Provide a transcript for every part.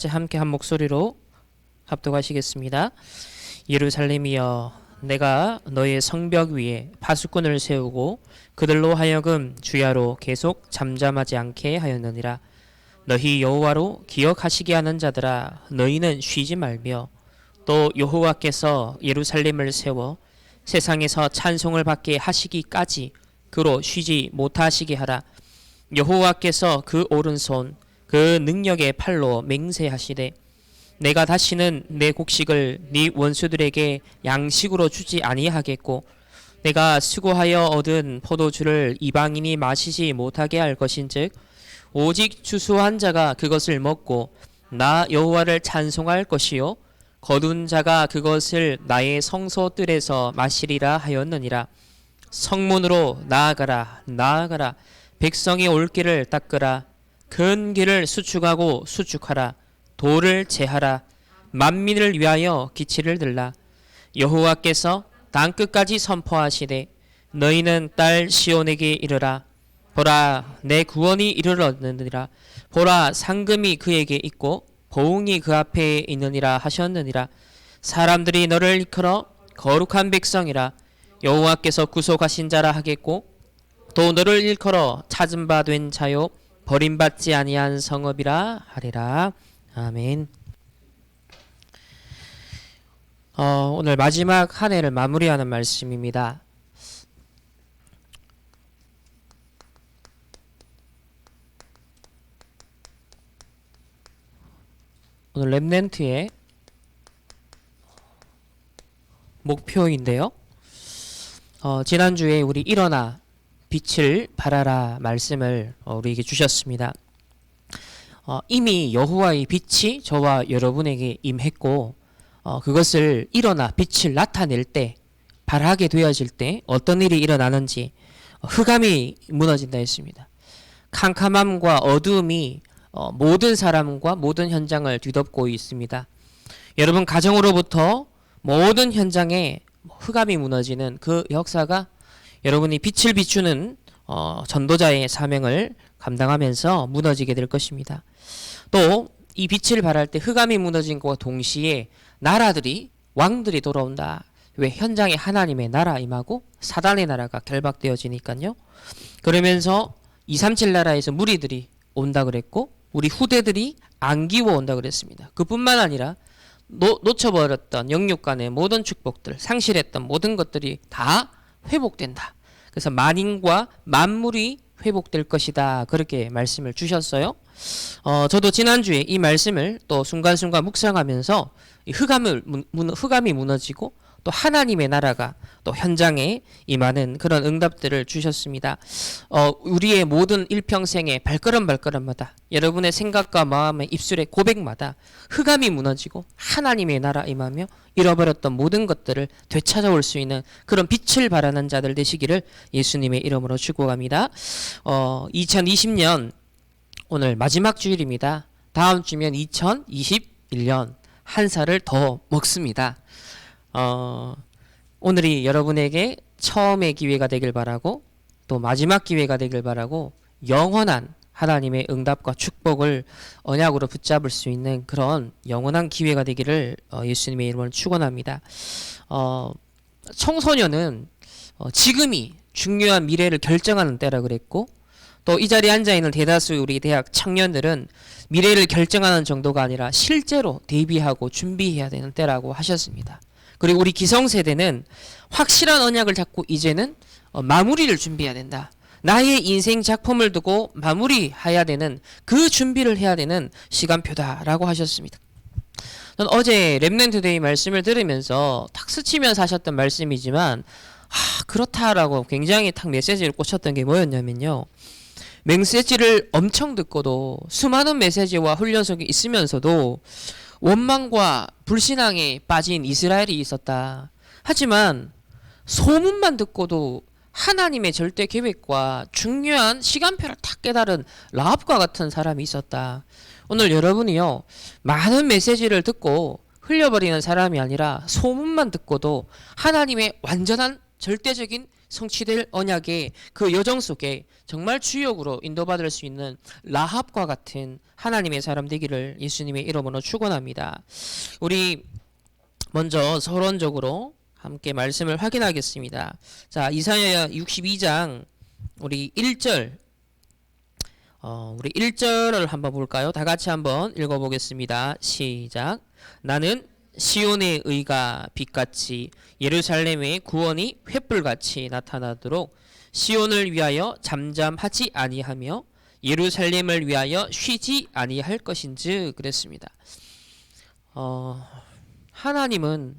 함께 한 목소리로 합독하시겠습니다. 예루살렘이여, 내가 너의 성벽 위에 파수꾼을 세우고 그들로 하여금 주야로 계속 잠잠하지 않게 하였느니라. 너희 여호와로 기억하시게 하는 자들아, 너희는 쉬지 말며 또 여호와께서 예루살렘을 세워 세상에서 찬송을 받게 하시기까지 그로 쉬지 못하시게 하라. 여호와께서 그 오른손 그 능력의 팔로 맹세하시되 내가 다시는 내 곡식을 네 원수들에게 양식으로 주지 아니하겠고 내가 수고하여 얻은 포도주를 이방인이 마시지 못하게 할 것인즉 오직 추수한 자가 그것을 먹고 나 여호와를 찬송할 것이요 거둔 자가 그것을 나의 성소뜰에서 마시리라 하였느니라. 성문으로 나아가라 나아가라. 백성이 올 길을 닦으라. 큰 길을 수축하고 수축하라. 돌을 제하라. 만민을 위하여 기치를 들라. 여호와께서 땅끝까지 선포하시되 너희는 딸 시온에게 이르라. 보라, 내 구원이 이르렀느니라. 보라, 상금이 그에게 있고 보응이 그 앞에 있느니라 하셨느니라. 사람들이 너를 일컬어 거룩한 백성이라. 여호와께서 구속하신 자라 하겠고 또 너를 일컬어 찾은 바 된 자요 버림받지 아니한 성읍이라 하리라. 아멘. 오늘 마지막 한 해를 마무리하는 말씀입니다. 오늘 렘넌트의 목표인데요. 지난주에 우리 일어나 빛을 발하라 말씀을 우리에게 주셨습니다. 이미 여호와의 빛이 저와 여러분에게 임했고 그것을 일어나 빛을 나타낼 때 발하게 되어질 때 어떤 일이 일어나는지 흑암이 무너진다 했습니다. 캄캄함과 어두움이 모든 사람과 모든 현장을 뒤덮고 있습니다. 여러분 가정으로부터 모든 현장에 흑암이 무너지는 그 역사가 여러분이 빛을 비추는 전도자의 사명을 감당하면서 무너지게 될 것입니다. 또 이 빛을 발할 때 흑암이 무너진 것과 동시에 나라들이 왕들이 돌아온다. 왜? 현장에 하나님의 나라 임하고 사단의 나라가 결박되어지니까요. 그러면서 237 나라에서 무리들이 온다 그랬고 우리 후대들이 안기워 온다 그랬습니다. 그뿐만 아니라 놓쳐버렸던 영육간의 모든 축복들, 상실했던 모든 것들이 다 회복된다. 그래서 만인과 만물이 회복될 것이다. 그렇게 말씀을 주셨어요. 저도 지난주에 이 말씀을 또 순간순간 묵상하면서 흑암이 무너지고 또 하나님의 나라가 또 현장에 임하는 그런 응답들을 주셨습니다. 우리의 모든 일평생의 발걸음마다 여러분의 생각과 마음의 입술의 고백마다 흑암이 무너지고 하나님의 나라 임하며 잃어버렸던 모든 것들을 되찾아올 수 있는 그런 빛을 발하는 자들 되시기를 예수님의 이름으로 축복합니다. 2020년 오늘 마지막 주일입니다. 다음 주면 2021년 한 살을 더 먹습니다. 오늘이 여러분에게 처음의 기회가 되길 바라고 또 마지막 기회가 되길 바라고 영원한 하나님의 응답과 축복을 언약으로 붙잡을 수 있는 그런 영원한 기회가 되기를 예수님의 이름으로 축원합니다. 청소년은 지금이 중요한 미래를 결정하는 때라 그랬고 또 이 자리에 앉아있는 대다수 우리 대학 청년들은 미래를 결정하는 정도가 아니라 실제로 대비하고 준비해야 되는 때라고 하셨습니다. 그리고 우리 기성세대는 확실한 언약을 잡고 이제는 마무리를 준비해야 된다. 나의 인생 작품을 두고 마무리해야 되는 그 준비를 해야 되는 시간표다라고 하셨습니다. 저는 어제 렘넌트데이 말씀을 들으면서 탁 스치면서 하셨던 말씀이지만 그렇다라고 굉장히 탁 메시지를 꽂혔던 게 뭐였냐면요. 메시지를 엄청 듣고도 수많은 메시지와 훈련 속에 있으면서도 원망과 불신앙에 빠진 이스라엘이 있었다. 하지만 소문만 듣고도 하나님의 절대 계획과 중요한 시간표를 딱 깨달은 라합과 같은 사람이 있었다. 오늘 여러분이요, 많은 메시지를 듣고 흘려버리는 사람이 아니라 소문만 듣고도 하나님의 완전한 절대적인 성취될 언약의 그 여정 속에 정말 주역으로 인도받을 수 있는 라합과 같은 하나님의 사람 되기를 예수님의 이름으로 축원합니다. 우리 먼저 서론적으로 함께 말씀을 확인하겠습니다. 자, 이사야 62장 우리 1절 우리 1절을 한번 볼까요? 다 같이 한번 읽어보겠습니다. 시작. 나는 시온의 의가 빛같이 예루살렘의 구원이 횃불같이 나타나도록 시온을 위하여 잠잠하지 아니하며 예루살렘을 위하여 쉬지 아니할 것인즉 그랬습니다. 하나님은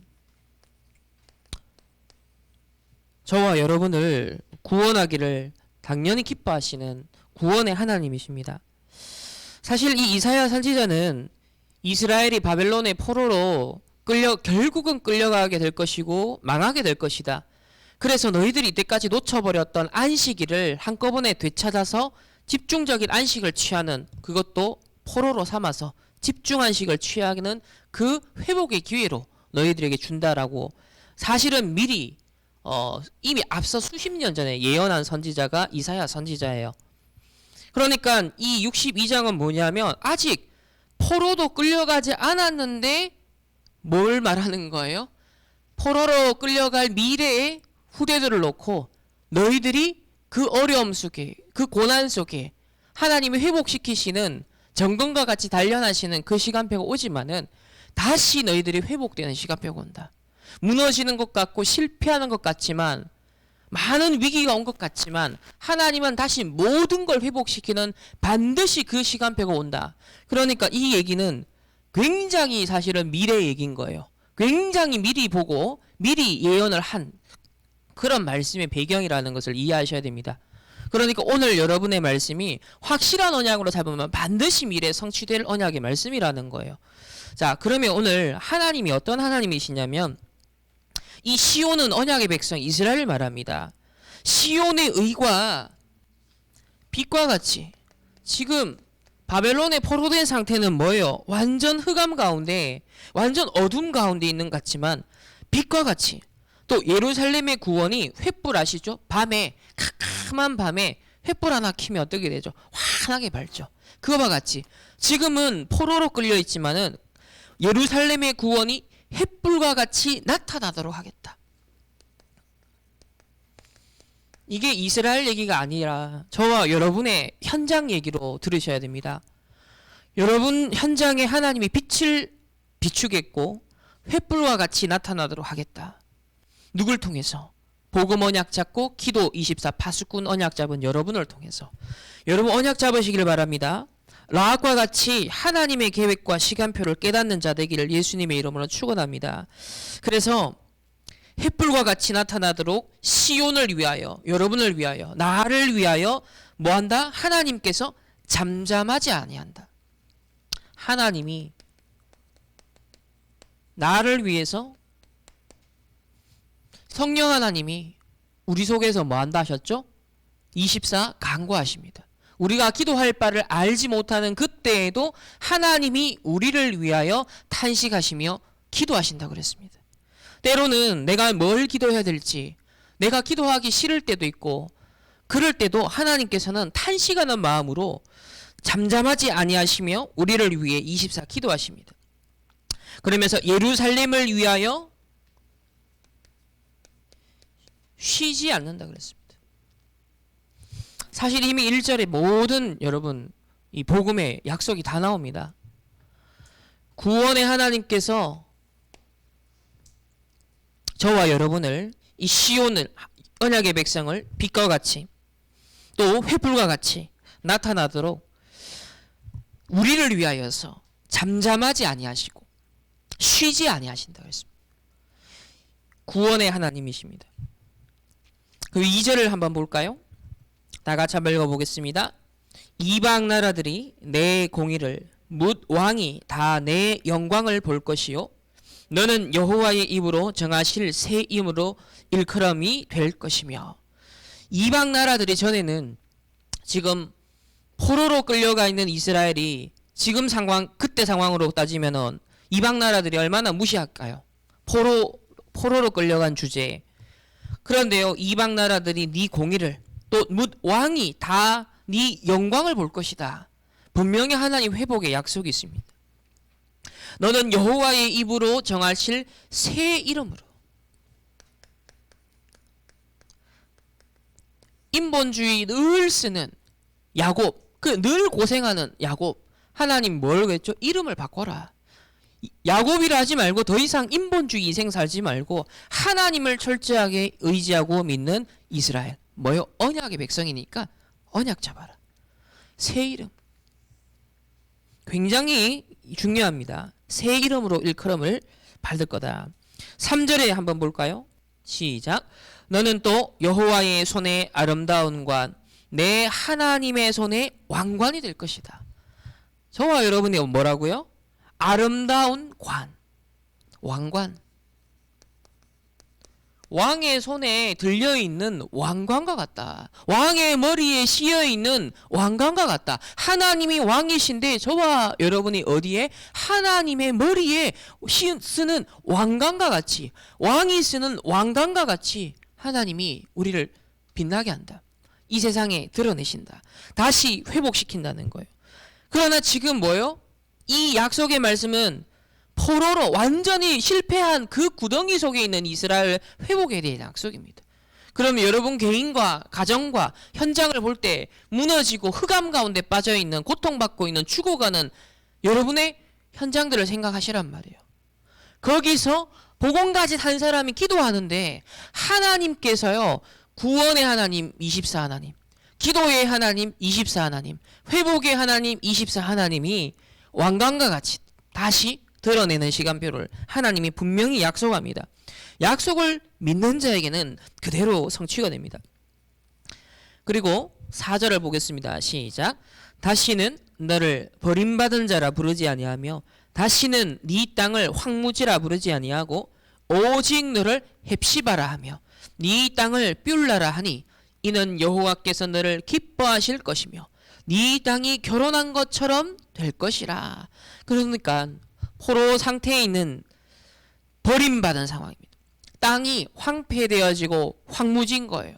저와 여러분을 구원하기를 당연히 기뻐하시는 구원의 하나님이십니다. 사실 이 이사야 선지자는 이스라엘이 바벨론의 포로로 결국은 끌려가게 될 것이고 망하게 될 것이다. 그래서 너희들이 이때까지 놓쳐버렸던 안식일을 한꺼번에 되찾아서 집중적인 안식을 취하는, 그것도 포로로 삼아서 집중 안식을 취하는 그 회복의 기회로 너희들에게 준다라고 사실은 미리 이미 앞서 수십 년 전에 예언한 선지자가 이사야 선지자예요. 그러니까 이 62장은 뭐냐면 아직 포로도 끌려가지 않았는데 뭘 말하는 거예요? 포로로 끌려갈 미래의 후대들을 놓고 너희들이 그 어려움 속에, 그 고난 속에 하나님이 회복시키시는 정금과 같이 단련하시는 그 시간표가 오지만은 다시 너희들이 회복되는 시간표가 온다. 무너지는 것 같고 실패하는 것 같지만, 많은 위기가 온 것 같지만 하나님은 다시 모든 걸 회복시키는 반드시 그 시간표가 온다. 그러니까 이 얘기는 굉장히 사실은 미래 얘기인 거예요. 굉장히 미리 보고 미리 예언을 한 그런 말씀의 배경이라는 것을 이해하셔야 됩니다. 그러니까 오늘 여러분의 말씀이 확실한 언약으로 잡으면 반드시 미래에 성취될 언약의 말씀이라는 거예요. 자, 그러면 오늘 하나님이 어떤 하나님이시냐면 이 시온은 언약의 백성 이스라엘을 말합니다. 시온의 의가 빛과 같이, 지금 바벨론에 포로된 상태는 뭐예요? 완전 흑암 가운데, 완전 어둠 가운데 있는 것 같지만 빛과 같이, 또 예루살렘의 구원이 횃불 아시죠? 밤에, 캄캄한 밤에 횃불 하나 켜면 어떻게 되죠? 환하게 밝죠. 그거와 같이 지금은 포로로 끌려 있지만은 예루살렘의 구원이 횃불과 같이 나타나도록 하겠다. 이게 이스라엘 얘기가 아니라 저와 여러분의 현장 얘기로 들으셔야 됩니다. 여러분 현장에 하나님이 빛을 비추겠고 횃불과 같이 나타나도록 하겠다. 누굴 통해서? 복음 언약 잡고 기도 24 파수꾼 언약 잡은 여러분을 통해서. 여러분 언약 잡으시길 바랍니다. 라합과 같이 하나님의 계획과 시간표를 깨닫는 자 되기를 예수님의 이름으로 축원합니다. 그래서 횃불과 같이 나타나도록 시온을 위하여, 여러분을 위하여, 나를 위하여 뭐한다? 하나님께서 잠잠하지 아니한다. 하나님이 나를 위해서, 성령 하나님이 우리 속에서 뭐한다 하셨죠? 24 간구하십니다. 우리가 기도할 바를 알지 못하는 그때에도 하나님이 우리를 위하여 탄식하시며 기도하신다 그랬습니다. 때로는 내가 뭘 기도해야 될지 내가 기도하기 싫을 때도 있고, 그럴 때도 하나님께서는 탄식하는 마음으로 잠잠하지 아니하시며 우리를 위해 24 기도하십니다. 그러면서 예루살렘을 위하여 쉬지 않는다 그랬습니다. 사실 이미 1절에 모든 여러분 이 복음의 약속이 다 나옵니다. 구원의 하나님께서 저와 여러분을, 이 시온을, 언약의 백성을 빛과 같이 또 횃불과 같이 나타나도록 우리를 위하여서 잠잠하지 아니하시고 쉬지 아니하신다 그랬습니다. 구원의 하나님이십니다. 그 2절을 한번 볼까요? 다 같이 한번 읽어보겠습니다. 이방 나라들이 내 공의를, 뭇 왕이 다 내 영광을 볼 것이요 너는 여호와의 입으로 정하실 새 임으로 일컬음이 될 것이며. 이방 나라들이 전에는 지금 포로로 끌려가 있는 이스라엘이 지금 상황, 그때 상황으로 따지면은 이방 나라들이 얼마나 무시할까요? 포로로 끌려간 주제에. 그런데요, 이방 나라들이 네 공의를 또 뭇 왕이 다 네 영광을 볼 것이다. 분명히 하나님 회복의 약속이 있습니다. 너는 여호와의 입으로 정하실 새 이름으로, 인본주의 늘 쓰는 야곱, 그 늘 고생하는 야곱, 하나님 뭘 그랬죠? 이름을 바꿔라. 야곱이라 하지 말고 더 이상 인본주의 인생 살지 말고 하나님을 철저하게 의지하고 믿는 이스라엘. 뭐요? 언약의 백성이니까 언약 잡아라. 새 이름. 굉장히 중요합니다. 새 이름으로 일컬음을 받을 거다. 3절에 한번 볼까요? 시작. 너는 또 여호와의 손에 아름다운 관, 내 하나님의 손에 왕관이 될 것이다. 저와 여러분이 뭐라고요? 아름다운 관, 왕관. 왕의 손에 들려있는 왕관과 같다. 왕의 머리에 씌어있는 왕관과 같다. 하나님이 왕이신데 저와 여러분이 어디에? 하나님의 머리에 쓰는 왕관과 같이, 왕이 쓰는 왕관과 같이 하나님이 우리를 빛나게 한다. 이 세상에 드러내신다. 다시 회복시킨다는 거예요. 그러나 지금 뭐요? 이 약속의 말씀은 포로로 완전히 실패한 그 구덩이 속에 있는 이스라엘 회복에 대한 약속입니다. 그러면 여러분 개인과 가정과 현장을 볼 때 무너지고 흑암 가운데 빠져있는, 고통받고 있는, 죽어가는 여러분의 현장들을 생각하시란 말이에요. 거기서 복음가진 한 사람이 기도하는데 하나님께서요, 구원의 하나님 24 하나님, 기도의 하나님 24 하나님, 회복의 하나님 24 하나님이 왕관과 같이 다시 드러내는 시간표를 하나님이 분명히 약속합니다. 약속을 믿는 자에게는 그대로 성취가 됩니다. 그리고 4절을 보겠습니다. 시작. 다시는 너를 버림받은 자라 부르지 아니하며 다시는 네 땅을 황무지라 부르지 아니하고 오직 너를 헵시바라 하며 네 땅을 뷸라라 하니 이는 여호와께서 너를 기뻐하실 것이며 네 땅이 결혼한 것처럼 될 것이라. 그러니까 포로 상태에 있는 버림받은 상황입니다. 땅이 황폐되어지고 황무진 거예요.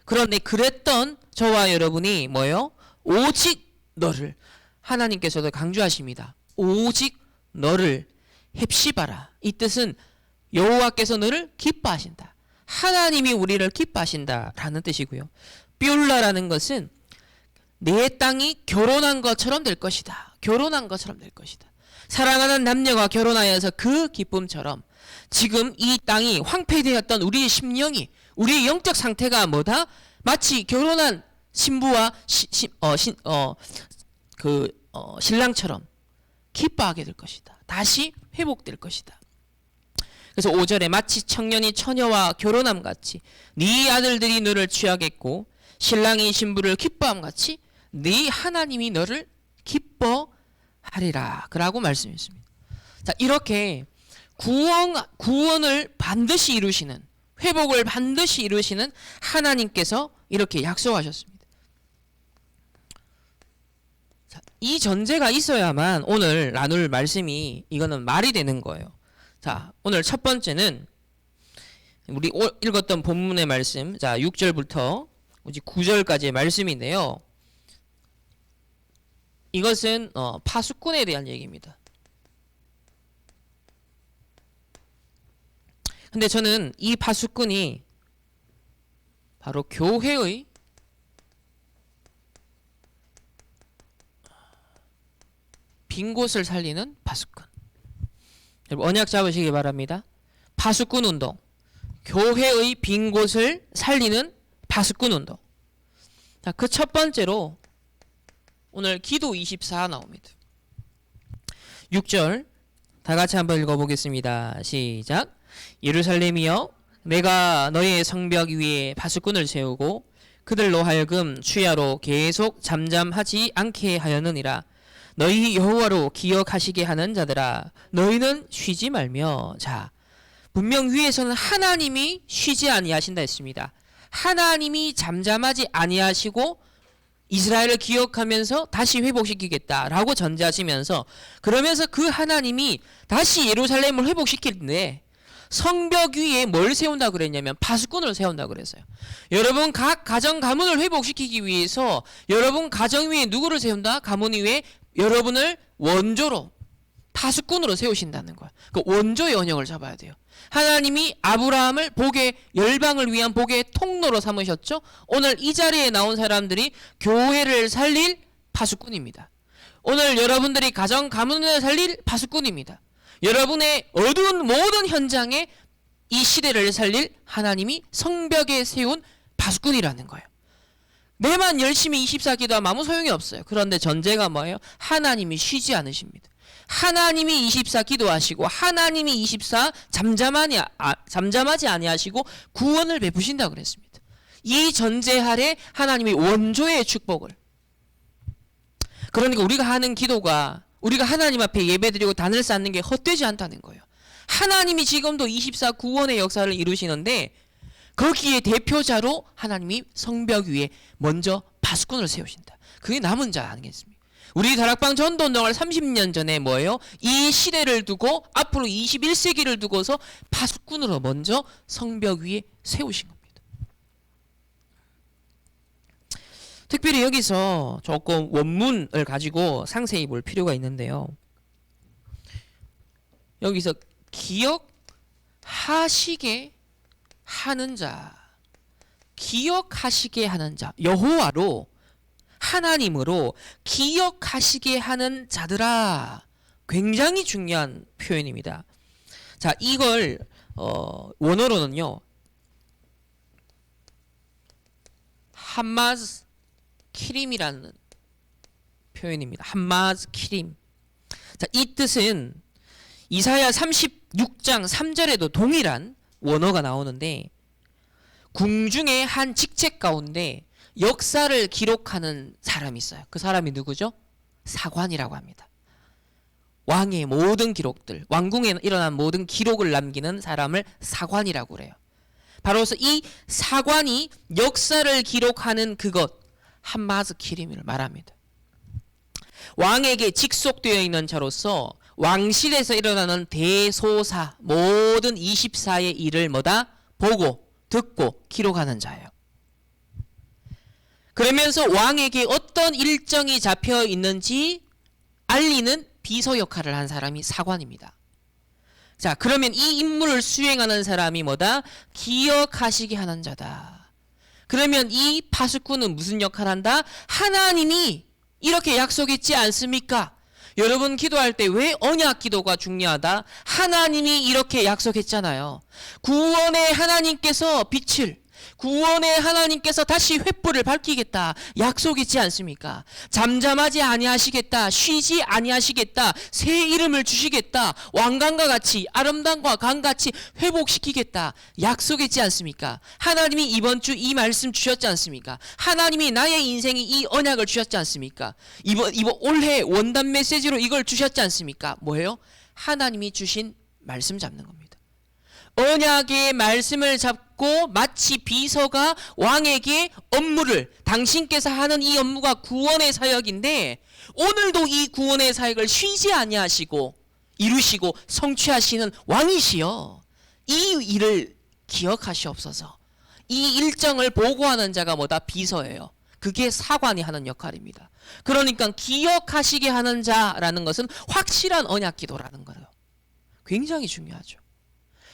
그런데 그랬던 저와 여러분이 뭐예요? 오직 너를, 하나님께서도 강조하십니다. 오직 너를 헵시바라. 이 뜻은 여호와께서 너를 기뻐하신다. 하나님이 우리를 기뻐하신다라는 뜻이고요. 뷸라라는 것은 내 땅이 결혼한 것처럼 될 것이다. 결혼한 것처럼 될 것이다. 사랑하는 남녀가 결혼하여서 그 기쁨처럼 지금 이 땅이 황폐되었던 우리의 심령이, 우리의 영적 상태가 뭐다? 마치 결혼한 신부와 신랑처럼 기뻐하게 될 것이다. 다시 회복될 것이다. 그래서 5절에 마치 청년이 처녀와 결혼함 같이 네 아들들이 너를 취하겠고 신랑이 신부를 기뻐함 같이 네 하나님이 너를 기뻐하리라. 그라고 말씀했습니다. 자, 이렇게 구원을 반드시 이루시는, 회복을 반드시 이루시는 하나님께서 이렇게 약속하셨습니다. 자, 이 전제가 있어야만 오늘 나눌 말씀이 이거는 말이 되는 거예요. 자, 오늘 첫 번째는 우리 읽었던 본문의 말씀, 자 6절부터 9절까지의 말씀인데요. 이것은 파수꾼에 대한 얘기입니다. 근데 저는 이 파수꾼이 바로 교회의 빈 곳을 살리는 파수꾼. 여러분 언약 잡으시기 바랍니다. 파수꾼 운동. 교회의 빈 곳을 살리는 파수꾼 운동. 자, 그 첫 번째로 오늘 기도 24 나옵니다. 6절 다 같이 한번 읽어보겠습니다. 시작. 예루살렘이여 내가 너의 성벽 위에 파수꾼을 세우고 그들로 하여금 추야로 계속 잠잠하지 않게 하였느니라. 너희 여호와로 기억하시게 하는 자들아 너희는 쉬지 말며. 자, 분명 위에서는 하나님이 쉬지 아니하신다 했습니다. 하나님이 잠잠하지 아니하시고 이스라엘을 기억하면서 다시 회복시키겠다라고 전제하시면서, 그러면서 그 하나님이 다시 예루살렘을 회복시키는데 성벽 위에 뭘 세운다 그랬냐면 파수꾼을 세운다 그랬어요. 여러분 각 가정 가문을 회복시키기 위해서 여러분 가정 위에 누구를 세운다? 가문 위에 여러분을 원조로 파수꾼으로 세우신다는 거야. 그 원조의 언역을 잡아야 돼요. 하나님이 아브라함을 복의 열방을 위한 복의 통로로 삼으셨죠. 오늘 이 자리에 나온 사람들이 교회를 살릴 파수꾼입니다. 오늘 여러분들이 가정 가문을 살릴 파수꾼입니다. 여러분의 어두운 모든 현장에 이 시대를 살릴 하나님이 성벽에 세운 파수꾼이라는 거예요. 내만 열심히 24기도하면 아무 소용이 없어요. 그런데 전제가 뭐예요? 하나님이 쉬지 않으십니다. 하나님이 24 기도하시고 하나님이 24 잠잠하지 아니하시고 구원을 베푸신다 그랬습니다. 이 전제 아래 하나님이 원조의 축복을, 그러니까 우리가 하는 기도가 우리가 하나님 앞에 예배드리고 단을 쌓는 게 헛되지 않다는 거예요. 하나님이 지금도 24 구원의 역사를 이루시는데 거기에 대표자로 하나님이 성벽 위에 먼저 파수꾼을 세우신다. 그게 남은 자 아니겠습니까? 우리 다락방 전도운동을 30년 전에 뭐예요? 이 시대를 두고 앞으로 21세기를 두고서 파수꾼으로 먼저 성벽 위에 세우신 겁니다. 특별히 여기서 조금 원문을 가지고 상세히 볼 필요가 있는데요. 여기서 기억하시게 하는 자, 기억하시게 하는 자, 여호와로 하나님으로 기억하시게 하는 자들아, 굉장히 중요한 표현입니다. 자, 이걸 원어로는요 함마즈 키림이라는 표현입니다. 함마즈 키림. 자, 이 뜻은 이사야 36장 3절에도 동일한 원어가 나오는데 궁중의 한 직책 가운데 역사를 기록하는 사람이 있어요. 그 사람이 누구죠? 사관이라고 합니다. 왕의 모든 기록들, 왕궁에 일어난 모든 기록을 남기는 사람을 사관이라고 그래요. 바로서 이 사관이 역사를 기록하는 그것, 함마즈 키림을 말합니다. 왕에게 직속되어 있는 자로서 왕실에서 일어나는 대소사, 모든 24의 일을 뭐다? 보고, 듣고, 기록하는 자예요. 그러면서 왕에게 어떤 일정이 잡혀 있는지 알리는 비서 역할을 한 사람이 사관입니다. 자, 그러면 이 임무를 수행하는 사람이 뭐다? 기억하시게 하는 자다. 그러면 이 파수꾼은 무슨 역할을 한다? 하나님이 이렇게 약속했지 않습니까? 여러분 기도할 때 왜 언약 기도가 중요하다? 하나님이 이렇게 약속했잖아요. 구원의 하나님께서 빛을, 구원의 하나님께서 다시 횃불을 밝히겠다 약속했지 않습니까? 잠잠하지 아니하시겠다, 쉬지 아니하시겠다, 새 이름을 주시겠다, 왕관과 같이 아름다움과 강같이 회복시키겠다 약속했지 않습니까? 하나님이 이번 주 이 말씀 주셨지 않습니까? 하나님이 나의 인생에 이 언약을 주셨지 않습니까? 이번 올해 원단 메시지로 이걸 주셨지 않습니까? 뭐예요? 하나님이 주신 말씀 잡는 겁니다. 언약의 말씀을 잡고 마치 비서가 왕에게 업무를, 당신께서 하는 이 업무가 구원의 사역인데 오늘도 이 구원의 사역을 쉬지 아니하시고 이루시고 성취하시는 왕이시여, 이 일을 기억하시옵소서. 이 일정을 보고하는 자가 뭐다? 비서예요. 그게 사관이 하는 역할입니다. 그러니까 기억하시게 하는 자라는 것은 확실한 언약 기도라는 거예요. 굉장히 중요하죠.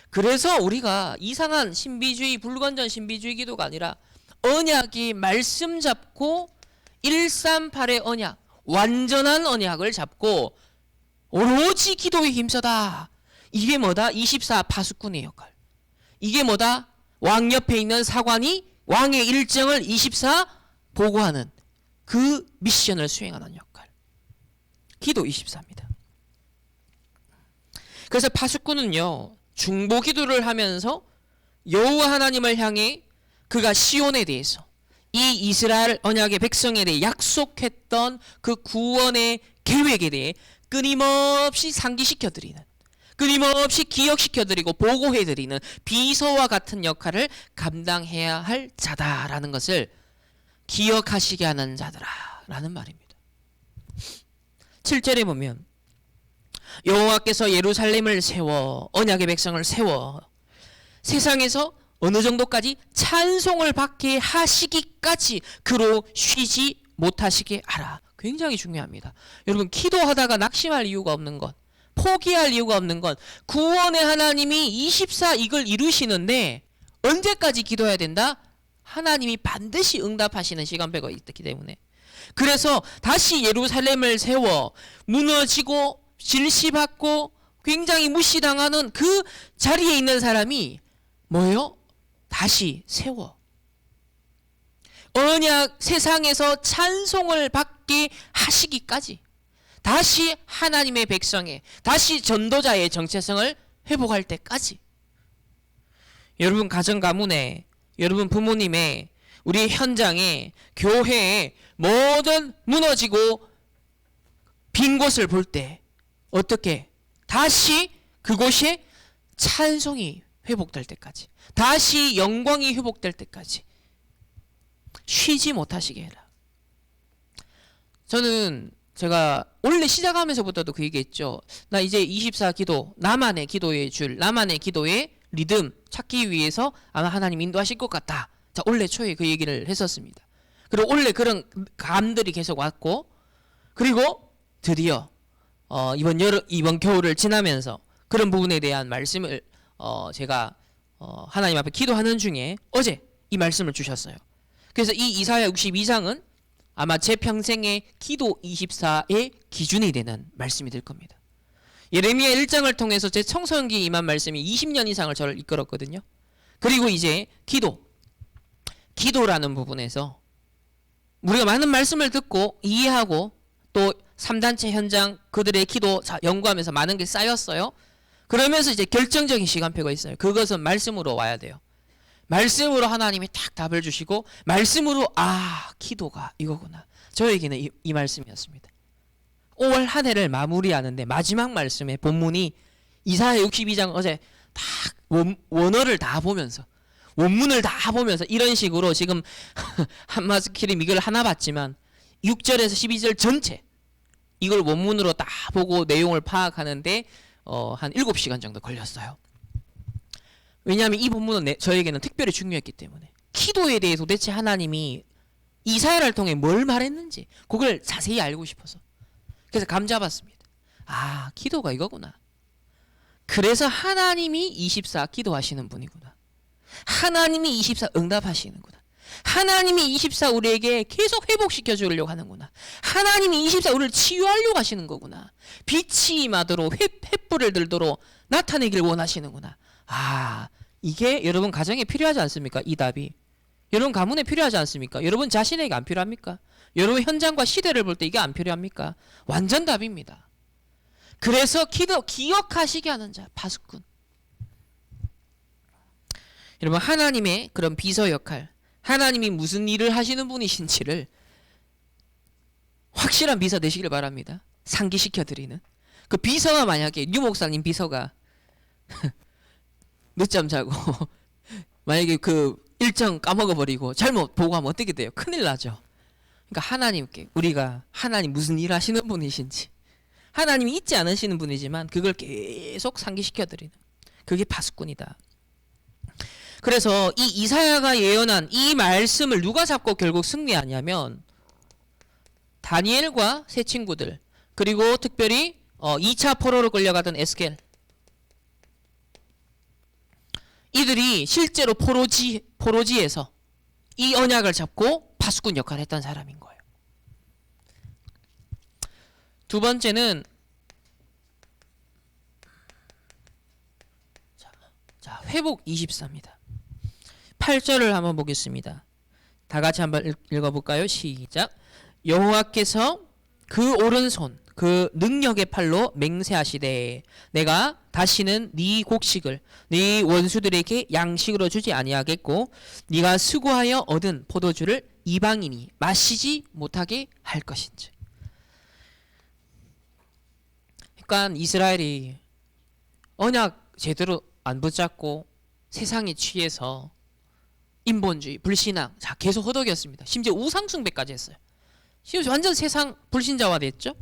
그래서 우리가 이상한 신비주의, 불건전 신비주의 기도가 아니라 언약이 말씀 잡고 138의 언약, 완전한 언약을 잡고 오로지 기도에 힘써다. 이게 뭐다? 24 파수꾼의 역할. 이게 뭐다? 왕 옆에 있는 사관이 왕의 일정을 24 보고하는 그 미션을 수행하는 역할. 기도 24입니다. 그래서 파수꾼은요, 중보 기도를 하면서 여호와 하나님을 향해 그가 시온에 대해서, 이 이스라엘 언약의 백성에 대해 약속했던 그 구원의 계획에 대해 끊임없이 상기시켜드리는, 끊임없이 기억시켜드리고 보고해드리는 비서와 같은 역할을 감당해야 할 자다라는 것을 기억하시게 하는 자들아 라는 말입니다. 7절에 보면 여호와께서 예루살렘을 세워, 언약의 백성을 세워 세상에서 어느 정도까지 찬송을 받게 하시기까지 그로 쉬지 못하시게 하라. 굉장히 중요합니다. 여러분, 기도하다가 낙심할 이유가 없는 것, 포기할 이유가 없는 것, 구원의 하나님이 24 이걸 이루시는데 언제까지 기도해야 된다? 하나님이 반드시 응답하시는 시간표가 있기 때문에. 그래서 다시 예루살렘을 세워 무너지고 질시받고 굉장히 무시당하는 그 자리에 있는 사람이 뭐예요? 다시 세워. 언약 세상에서 찬송을 받게 하시기까지 다시 하나님의 백성의, 다시 전도자의 정체성을 회복할 때까지. 여러분 가정 가문에, 여러분 부모님의, 우리 현장에, 교회에 모든 무너지고 빈 곳을 볼 때 어떻게 다시 그곳에 찬송이 회복될 때까지, 다시 영광이 회복될 때까지 쉬지 못하시게 해라. 저는 제가 원래 시작하면서부터도 그 얘기했죠. 나 이제 24 기도, 나만의 기도의 줄, 나만의 기도의 리듬 찾기 위해서 아마 하나님 인도하실 것 같다. 자, 올해 초에 그 얘기를 했었습니다. 그리고 원래 그런 감들이 계속 왔고, 그리고 드디어 이번 겨울을 지나면서 그런 부분에 대한 말씀을 제가 하나님 앞에 기도하는 중에 어제 이 말씀을 주셨어요. 그래서 이 이사야 62장은 아마 제 평생의 기도 24의 기준이 되는 말씀이 될 겁니다. 예레미야 1장을 통해서 제 청소년기에 임한 말씀이 20년 이상을 저를 이끌었거든요. 그리고 이제 기도라는 부분에서 우리가 많은 말씀을 듣고 이해하고 또 3단체 현장 그들의 기도 연구하면서 많은 게 쌓였어요. 그러면서 이제 결정적인 시간표가 있어요. 그것은 말씀으로 와야 돼요. 말씀으로 하나님이 딱 답을 주시고 말씀으로 기도가 이거구나. 저에게는 이 말씀이었습니다. 5월 한 해를 마무리하는데 마지막 말씀의 본문이 이사야 62장 어제 딱 원어를 다 보면서 원문을 다 보면서 이런 식으로 지금 한마스키림 이걸 하나 봤지만 6절에서 12절 전체 이걸 원문으로 다 보고 내용을 파악하는데 한 7시간 정도 걸렸어요. 왜냐하면 이 본문은 저에게는 특별히 중요했기 때문에 기도에 대해 도대체 하나님이 이사야를 통해 뭘 말했는지 그걸 자세히 알고 싶어서 그래서 감잡았습니다. 기도가 이거구나. 그래서 하나님이 24 기도하시는 분이구나. 하나님이 24 응답하시는구나. 하나님이 24 우리에게 계속 회복시켜 주려고 하는구나. 하나님이 24 우리를 치유하려고 하시는 거구나. 빛이 임하도록 횃불을 들도록 나타내길 원하시는구나. 이게 여러분 가정에 필요하지 않습니까? 이 답이. 여러분 가문에 필요하지 않습니까? 여러분 자신에게 안 필요합니까? 여러분 현장과 시대를 볼 때 이게 안 필요합니까? 완전 답입니다. 그래서 기억하시게 하는 자, 파수꾼. 여러분 하나님의 그런 비서 역할, 하나님이 무슨 일을 하시는 분이신지를 확실한 비서 되시길 바랍니다. 상기시켜드리는. 그 비서가 만약에 류 목사님 비서가 늦잠 자고 만약에 그 일정 까먹어버리고 잘못 보고하면 어떻게 돼요? 큰일 나죠. 그러니까 하나님께 우리가 하나님 무슨 일 하시는 분이신지 하나님이 잊지 않으시는 분이지만 그걸 계속 상기시켜드리는 그게 파수꾼이다. 그래서 이 이사야가 예언한 이 말씀을 누가 잡고 결국 승리하냐면 다니엘과 세 친구들 그리고 특별히 2차 포로로 끌려가던 에스겔 이들이 실제로 포로지에서 이 언약을 잡고 파수꾼 역할을 했던 사람인 거예요. 두 번째는 자 회복 24입니다. 8절을 한번 보겠습니다. 다 같이 한번 읽어볼까요? 시작. 여호와께서 그 오른손 그 능력의 팔로 맹세하시되 내가 다시는 네 곡식을 네 원수들에게 양식으로 주지 아니하겠고 네가 수고하여 얻은 포도주를 이방인이 마시지 못하게 할 것인지. 그러니까 이스라엘이 언약 제대로 안 붙잡고 세상에 취해서 인본주의, 불신앙 계속 허덕였습니다. 심지어 우상숭배까지 했어요. 지금 완전 세상 불신자화 됐죠.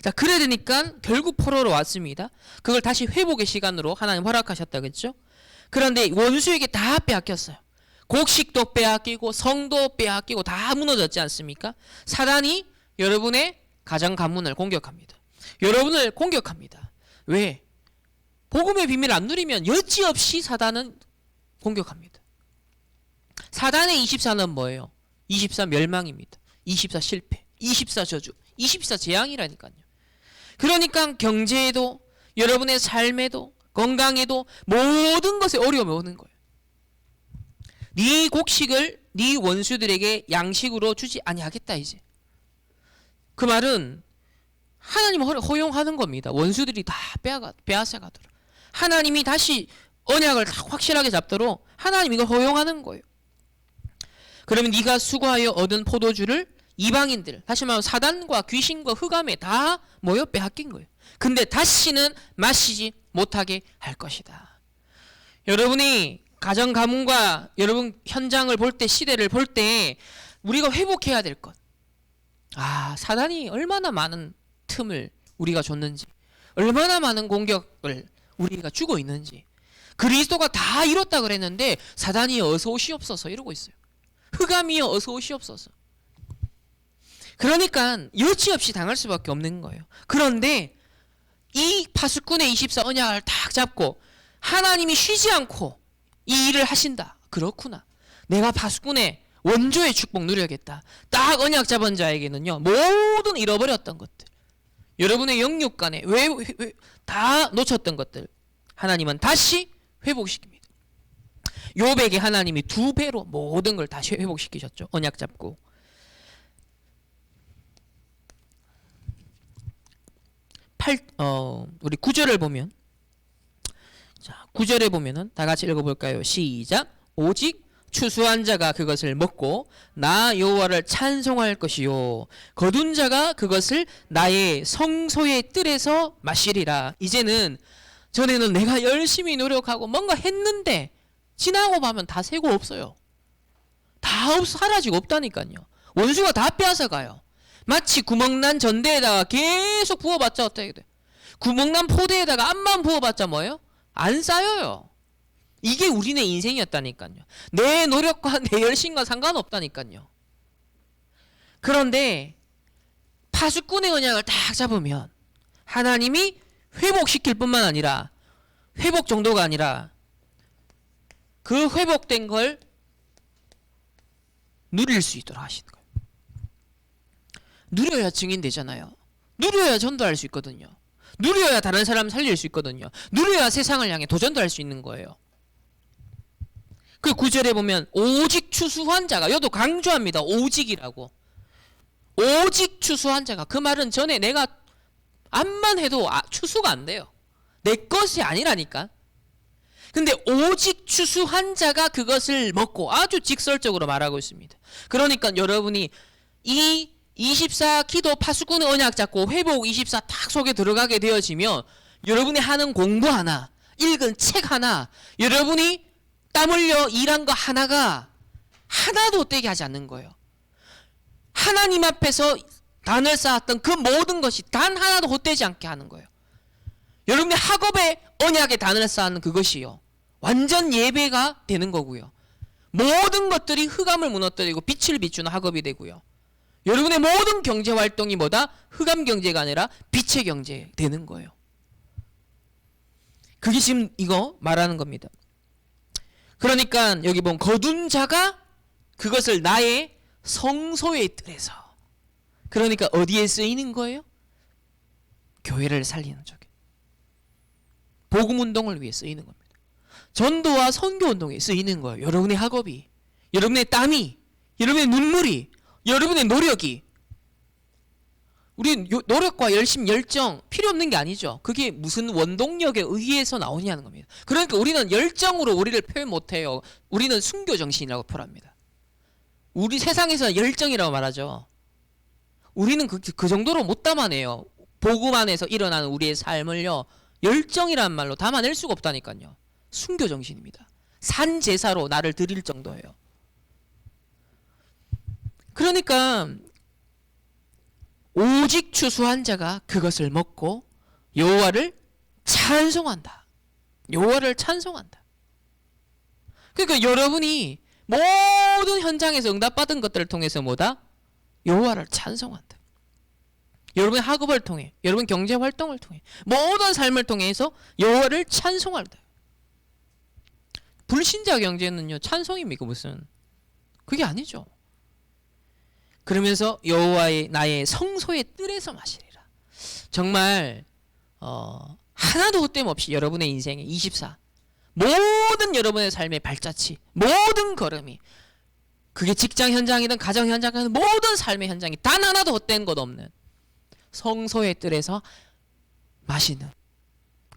자, 그래 되니까 결국 포로로 왔습니다. 그걸 다시 회복의 시간으로 하나님 허락하셨다 그랬죠. 그런데 원수에게 다 빼앗겼어요. 곡식도 빼앗기고 성도 빼앗기고 다 무너졌지 않습니까? 사단이 여러분의 가정 가문을 공격합니다. 여러분을 공격합니다. 왜? 복음의 비밀을 안 누리면 여지없이 사단은 공격합니다. 사단의 24는 뭐예요? 24 멸망입니다. 24 실패, 24 저주, 24 재앙이라니까요. 그러니까 경제에도 여러분의 삶에도 건강에도 모든 것에 어려움이 오는 거예요. 네 곡식을 네 원수들에게 양식으로 주지 아니하겠다 이제. 그 말은 하나님을 허용하는 겁니다. 원수들이 다 빼앗아 가도록. 하나님이 다시 언약을 확실하게 잡도록 하나님 이걸 허용하는 거예요. 그러면 네가 수고하여 얻은 포도주를 이방인들, 다시 말하면 사단과 귀신과 흑암에 다 모여 빼앗긴 거예요. 근데 다시는 마시지 못하게 할 것이다. 여러분이 가정 가문과 여러분 현장을 볼 때, 시대를 볼 때 우리가 회복해야 될 것. 사단이 얼마나 많은 틈을 우리가 줬는지, 얼마나 많은 공격을 우리가 주고 있는지. 그리스도가 다 이뤘다 그랬는데 사단이 어서 오시옵소서 이러고 있어요. 흑암이여 어서 오시옵소서. 그러니까 여지없이 당할 수밖에 없는 거예요. 그런데 이 파수꾼의 24 언약을 딱 잡고 하나님이 쉬지 않고 이 일을 하신다. 그렇구나. 내가 파수꾼의 원조의 축복 누려야겠다. 딱 언약 잡은 자에게는요, 모든 잃어버렸던 것들, 여러분의 영육간에 다 놓쳤던 것들 하나님은 다시 회복시킵니다. 욥에게 하나님이 2배로 모든 걸 다시 회복시키셨죠. 언약 잡고. 우리 9절을 보면, 자, 9절에 보면은 다 같이 읽어볼까요? 시작. 오직 추수한 자가 그것을 먹고 나 여호와를 찬송할 것이요 거둔 자가 그것을 나의 성소의 뜰에서 마시리라. 이제는, 전에는 내가 열심히 노력하고 뭔가 했는데 지나고 보면 다 새고 없어요. 다 사라지고 없다니까요. 원수가 다 빼앗아 가요. 마치 구멍난 전대에다가 계속 부어봤자 어떻게 돼? 구멍난 포대에다가 암만 부어봤자 뭐예요? 안 쌓여요. 이게 우리네 인생이었다니까요. 내 노력과 내 열심과 상관없다니까요. 그런데 파수꾼의 언약을 딱 잡으면 하나님이 회복시킬 뿐만 아니라, 회복 정도가 아니라 그 회복된 걸 누릴 수 있도록 하시는 거예요. 누려야 증인되잖아요. 누려야 전도할 수 있거든요. 누려야 다른 사람 살릴 수 있거든요. 누려야 세상을 향해 도전도 할 수 있는 거예요. 그 9절에 보면 오직 추수한 자가, 여도 강조합니다. 오직이라고. 오직 추수한 자가. 그 말은 전에 내가 암만 해도 추수가 안 돼요. 내 것이 아니라니까. 근데 오직 추수한 자가 그것을 먹고, 아주 직설적으로 말하고 있습니다. 그러니까 여러분이 이 24 기도 파수꾼의 언약 잡고 회복 24 딱 속에 들어가게 되어지면 여러분이 하는 공부 하나, 읽은 책 하나, 여러분이 땀 흘려 일한 거 하나가 하나도 헛되게 하지 않는 거예요. 하나님 앞에서 단을 쌓았던 그 모든 것이 단 하나도 헛되지 않게 하는 거예요. 여러분의 학업의 언약의 단을 쌓는 그것이요, 완전 예배가 되는 거고요. 모든 것들이 흑암을 무너뜨리고 빛을 비추는 학업이 되고요. 여러분의 모든 경제활동이 뭐다? 흑암 경제가 아니라 빛의 경제 되는 거예요. 그게 지금 이거 말하는 겁니다. 그러니까 여기 보면 거둔 자가 그것을 나의 성소의 뜰에서, 그러니까 어디에 쓰이는 거예요? 교회를 살리는 쪽에, 복음운동을 위해 쓰이는 겁니다. 전도와 선교운동에 쓰이는 거예요. 여러분의 학업이, 여러분의 땀이, 여러분의 눈물이, 여러분의 노력이. 우리 노력과 열심, 열정 필요 없는 게 아니죠. 그게 무슨 원동력에 의해서 나오냐는 겁니다. 그러니까 우리는 열정으로 우리를 표현 못해요. 우리는 순교 정신이라고 표현합니다. 우리 세상에서는 열정이라고 말하죠. 우리는 그 정도로 못 담아내요. 복음 안에서 일어나는 우리의 삶을요, 열정이란 말로 담아낼 수가 없다니까요. 순교 정신입니다. 산 제사로 나를 드릴 정도예요. 그러니까 오직 추수한 자가 그것을 먹고 여호와를 찬송한다. 여호와를 찬송한다. 그러니까 여러분이 모든 현장에서 응답받은 것들을 통해서 뭐다? 여호와를 찬송한다. 여러분의 학업을 통해, 여러분 경제 활동을 통해, 모든 삶을 통해서 여호와를 찬송한다. 불신자 경제는요, 찬송입니까 무슨? 그게 아니죠. 그러면서 여호와의 나의 성소의 뜰에서 마시리라. 정말 하나도 헛됨 없이 여러분의 인생에 24 모든 여러분의 삶의 발자취, 모든 걸음이, 그게 직장 현장이든 가정 현장이든 모든 삶의 현장이 단 하나도 헛된 것 없는 성소의 뜰에서 마시는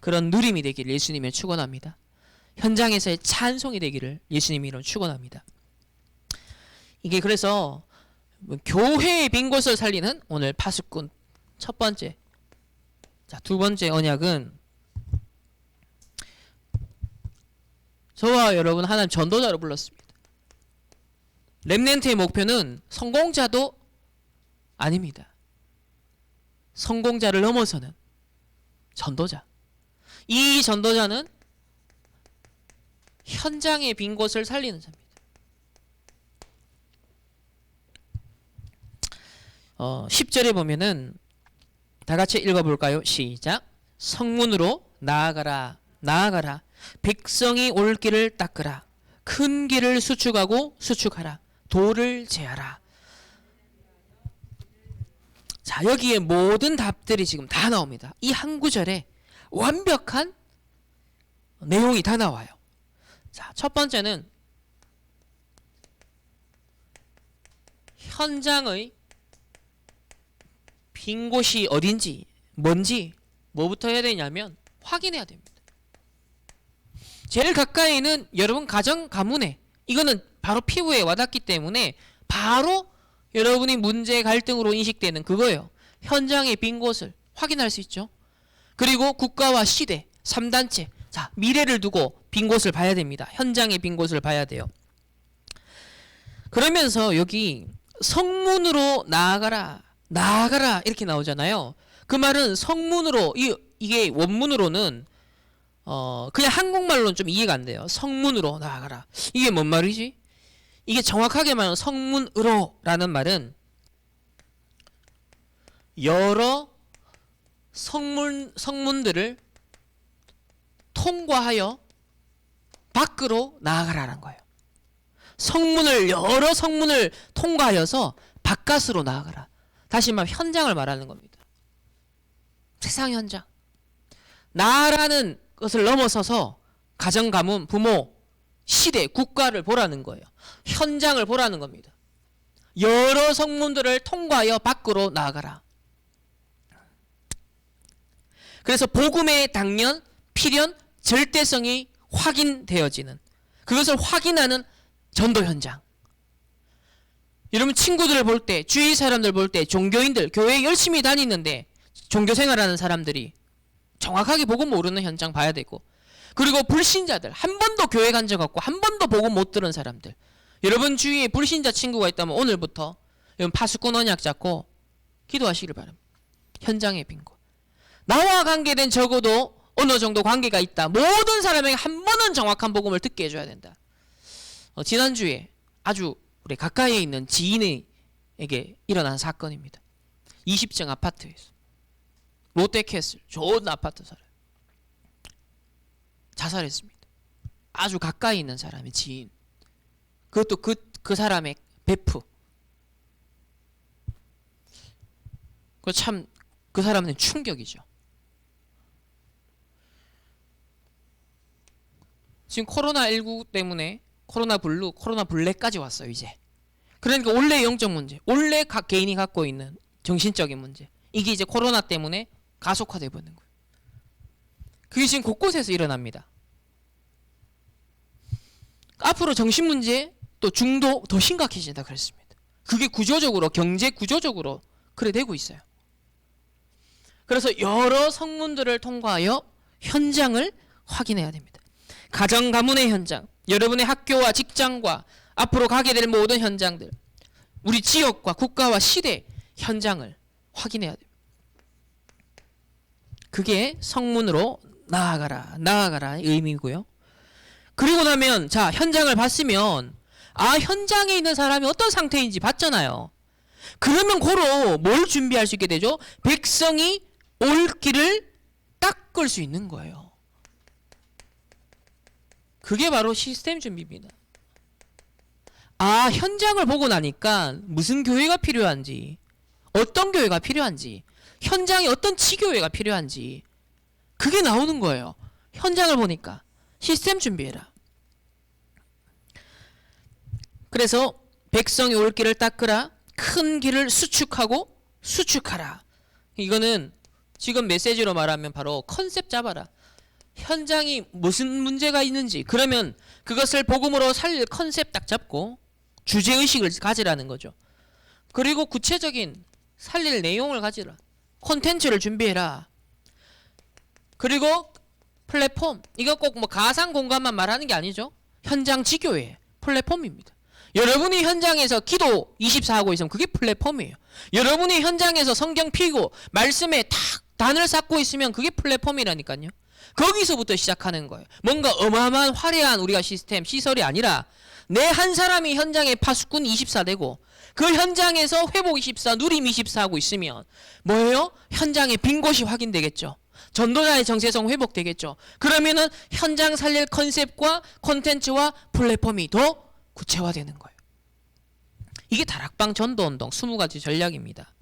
그런 누림이 되기를 예수님이 축원합니다. 현장에서의 찬송이 되기를 예수님이 축원합니다. 이게 그래서 교회의 빈 곳을 살리는 오늘 파수꾼 첫 번째, 자, 두 번째 언약은 저와 여러분 하나님 전도자로 불렀습니다. 렘넌트의 목표는 성공자도 아닙니다. 성공자를 넘어서는 전도자. 이 전도자는 현장의 빈 곳을 살리는 자입니다. 10절에 보면은 다 같이 읽어볼까요? 시작. 성문으로 나아가라, 나아가라. 백성이 올 길을 닦으라. 큰 길을 수축하고 수축하라. 돌을 제하라. 자, 여기에 모든 답들이 지금 다 나옵니다. 이 한 구절에 완벽한 내용이 다 나와요. 자, 첫 번째는 현장의 빈 곳이 어딘지, 뭔지, 뭐부터 해야 되냐면 확인해야 됩니다. 제일 가까이 있는 여러분 가정, 가문에, 이거는 바로 피부에 와닿기 때문에 바로 여러분이 문제, 갈등으로 인식되는 그거예요. 현장의 빈 곳을 확인할 수 있죠. 그리고 국가와 시대, 3단체, 자, 미래를 두고 빈 곳을 봐야 됩니다. 현장의 빈 곳을 봐야 돼요. 그러면서 여기 성문으로 나아가라, 나아가라 이렇게 나오잖아요. 그 말은 성문으로, 이게 원문으로는 그냥 한국말로는 좀 이해가 안 돼요. 성문으로 나아가라. 이게 뭔 말이지? 이게 정확하게 말하면 성문으로라는 말은 여러 성문들을 통과하여 밖으로 나아가라는 거예요. 여러 성문을 통과하여서 바깥으로 나아가라. 다시 말하면 현장을 말하는 겁니다. 세상 현장. 나라는 것을 넘어서서 가정, 가문, 부모, 시대, 국가를 보라는 거예요. 현장을 보라는 겁니다. 여러 성문들을 통과하여 밖으로 나아가라. 그래서 복음의 당연, 필연, 절대성이 확인되어지는, 그것을 확인하는 전도 현장. 여러분 친구들을 볼 때, 주위 사람들 볼 때, 종교인들, 교회 열심히 다니는데 종교생활하는 사람들이 정확하게 복음 모르는 현장 봐야 되고, 그리고 불신자들, 한 번도 교회 간 적 없고 한 번도 복음 못 들은 사람들, 여러분 주위에 불신자 친구가 있다면 오늘부터 여러분 파수꾼 언약 잡고 기도하시길 바랍니다. 현장의 빈곳. 나와 관계된 적어도 어느 정도 관계가 있다. 모든 사람에게 한 번은 정확한 복음을 듣게 해줘야 된다. 지난주에 아주 우리 가까이에 있는 지인에게 일어난 사건입니다. 20층 아파트에서 롯데캐슬 좋은 아파트 살아요. 자살했습니다. 아주 가까이 있는 사람의 지인, 그것도 그 사람의 베프. 그 참 그 사람은 충격이죠. 지금 코로나19 때문에 코로나 블루, 코로나 블랙까지 왔어요 이제. 그러니까 원래 영적 문제, 원래 각 개인이 갖고 있는 정신적인 문제, 이게 이제 코로나 때문에 가속화되어 버리는 거예요. 그게 지금 곳곳에서 일어납니다. 앞으로 정신 문제 또 중도 더 심각해진다 그랬습니다. 그게 구조적으로, 경제 구조적으로 그래 되고 있어요. 그래서 여러 성문들을 통과하여 현장을 확인해야 됩니다. 가정, 가문의 현장, 여러분의 학교와 직장과 앞으로 가게 될 모든 현장들, 우리 지역과 국가와 시대 현장을 확인해야 됩니다. 그게 성문으로 나아가라, 나아가라의 의미고요. 그리고 나면 자 현장을 봤으면 아 현장에 있는 사람이 어떤 상태인지 봤잖아요. 그러면 고로 뭘 준비할 수 있게 되죠? 백성이 올 길을 닦을 수 있는 거예요. 그게 바로 시스템 준비입니다. 아 현장을 보고 나니까 무슨 교회가 필요한지, 어떤 교회가 필요한지, 현장에 어떤 지교회가 필요한지 그게 나오는 거예요. 현장을 보니까 시스템 준비해라. 그래서 백성이 올 길을 닦으라. 큰 길을 수축하고 수축하라. 이거는 지금 메시지로 말하면 바로 컨셉 잡아라. 현장이 무슨 문제가 있는지 그러면 그것을 복음으로 살릴 컨셉 딱 잡고 주제의식을 가지라는 거죠. 그리고 구체적인 살릴 내용을 가지라. 콘텐츠를 준비해라. 그리고 플랫폼. 이거 꼭 뭐 가상 공간만 말하는 게 아니죠. 현장 지교회 플랫폼입니다. 여러분이 현장에서 기도 24 하고 있으면 그게 플랫폼이에요. 여러분이 현장에서 성경 피고 말씀에 탁 단을 쌓고 있으면 그게 플랫폼이라니까요. 거기서부터 시작하는 거예요. 뭔가 어마어마한 화려한 우리가 시스템, 시설이 아니라 내 한 사람이 현장에 파수꾼 24 되고 그 현장에서 회복 24, 누림 24 하고 있으면 뭐예요? 현장에 빈 곳이 확인되겠죠. 전도자의 정체성 회복되겠죠. 그러면은 현장 살릴 컨셉과 콘텐츠와 플랫폼이 더 구체화되는 거예요. 이게 다락방 전도운동 20가지 전략입니다.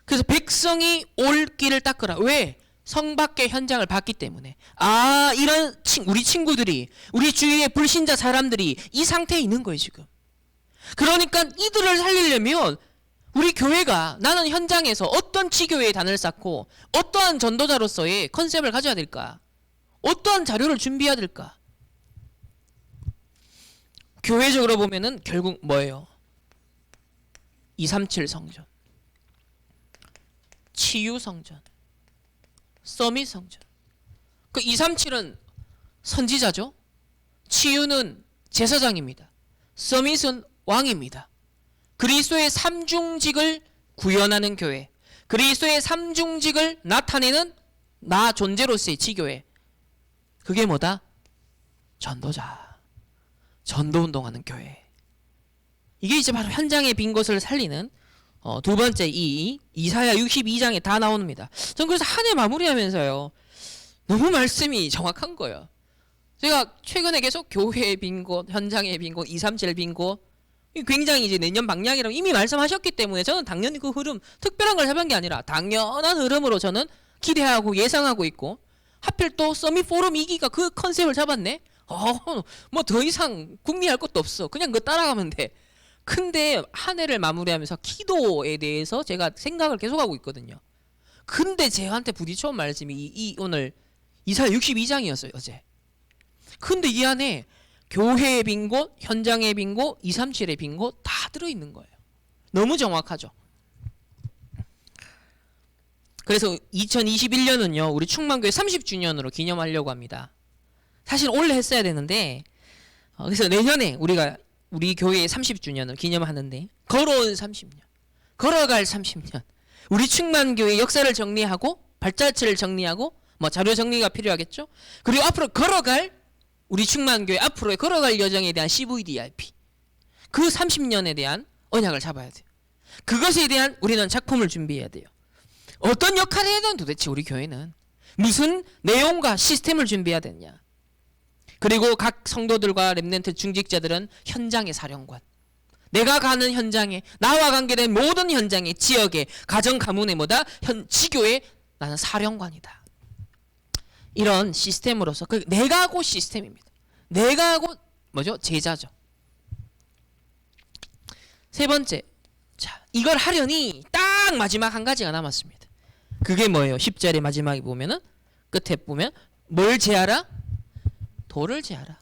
그래서 백성이 올 길을 닦으라. 왜? 성 밖의 현장을 봤기 때문에. 아 이런 우리 친구들이 우리 주위의 불신자 사람들이 이 상태에 있는 거예요 지금. 그러니까 이들을 살리려면 우리 교회가 나는 현장에서 어떤 지교회의 단을 쌓고 어떠한 전도자로서의 컨셉을 가져야 될까? 어떠한 자료를 준비해야 될까? 교회적으로 보면은 결국 뭐예요? 237 성전, 치유 성전, 서밋 성전. 그 237은 선지자죠. 치유는 제사장입니다. 서밋은 왕입니다. 그리스도의 삼중직을 구현하는 교회, 그리스도의 삼중직을 나타내는 나 존재로서의 지교회. 그게 뭐다? 전도자, 전도운동하는 교회. 이게 이제 바로 현장의 빈 곳을 살리는 두 번째 이사야 62장에 다 나옵니다. 전 그래서 한 해 마무리하면서요 너무 말씀이 정확한 거예요. 제가 최근에 계속 교회의 빈 곳, 현장의 빈 곳, 237 빈 곳 굉장히 이제 내년 방향이라고 이미 말씀하셨기 때문에 저는 당연히 그 흐름 특별한 걸 잡은 게 아니라 당연한 흐름으로 저는 기대하고 예상하고 있고 하필 또 서밋 포럼 2기가 그 컨셉을 잡았네. 뭐 더 이상 궁리할 것도 없어. 그냥 그거 따라가면 돼. 근데 한 해를 마무리하면서 기도에 대해서 제가 생각을 계속하고 있거든요. 근데 제한테 부딪혀온 말씀이 오늘 이사야 62장이었어요 어제. 근데 이 안에 교회의 빈 곳, 현장의 빈 곳, 237의 빈 곳 다 들어있는 거예요. 너무 정확하죠. 그래서 2021년은요 우리 충만교회 30주년으로 기념하려고 합니다. 사실 올해 했어야 되는데 그래서 내년에 우리 교회의 30주년을 기념하는데 걸어온 30년, 걸어갈 30년 우리 충만교회 역사를 정리하고 발자취를 정리하고 뭐 자료 정리가 필요하겠죠. 그리고 앞으로 걸어갈 우리 충만교회 앞으로의 걸어갈 여정에 대한 CVDIP 그 30년에 대한 언약을 잡아야 돼요. 그것에 대한 우리는 작품을 준비해야 돼요. 어떤 역할을 해야 되는 도대체 우리 교회는 무슨 내용과 시스템을 준비해야 되느냐. 그리고 각 성도들과 렘넌트 중직자들은 현장의 사령관. 내가 가는 현장에 나와 관계된 모든 현장에 지역에 가정 가문의 뭐다 지교에 나는 사령관이다. 이런 시스템으로서 그 내가 곧 시스템입니다. 내가 곧 뭐죠? 제자죠. 세 번째, 자 이걸 하려니 딱 마지막 한 가지가 남았습니다. 그게 뭐예요? 10절의 마지막에 보면은 끝에 보면 뭘 제하라? 돌을 제하라.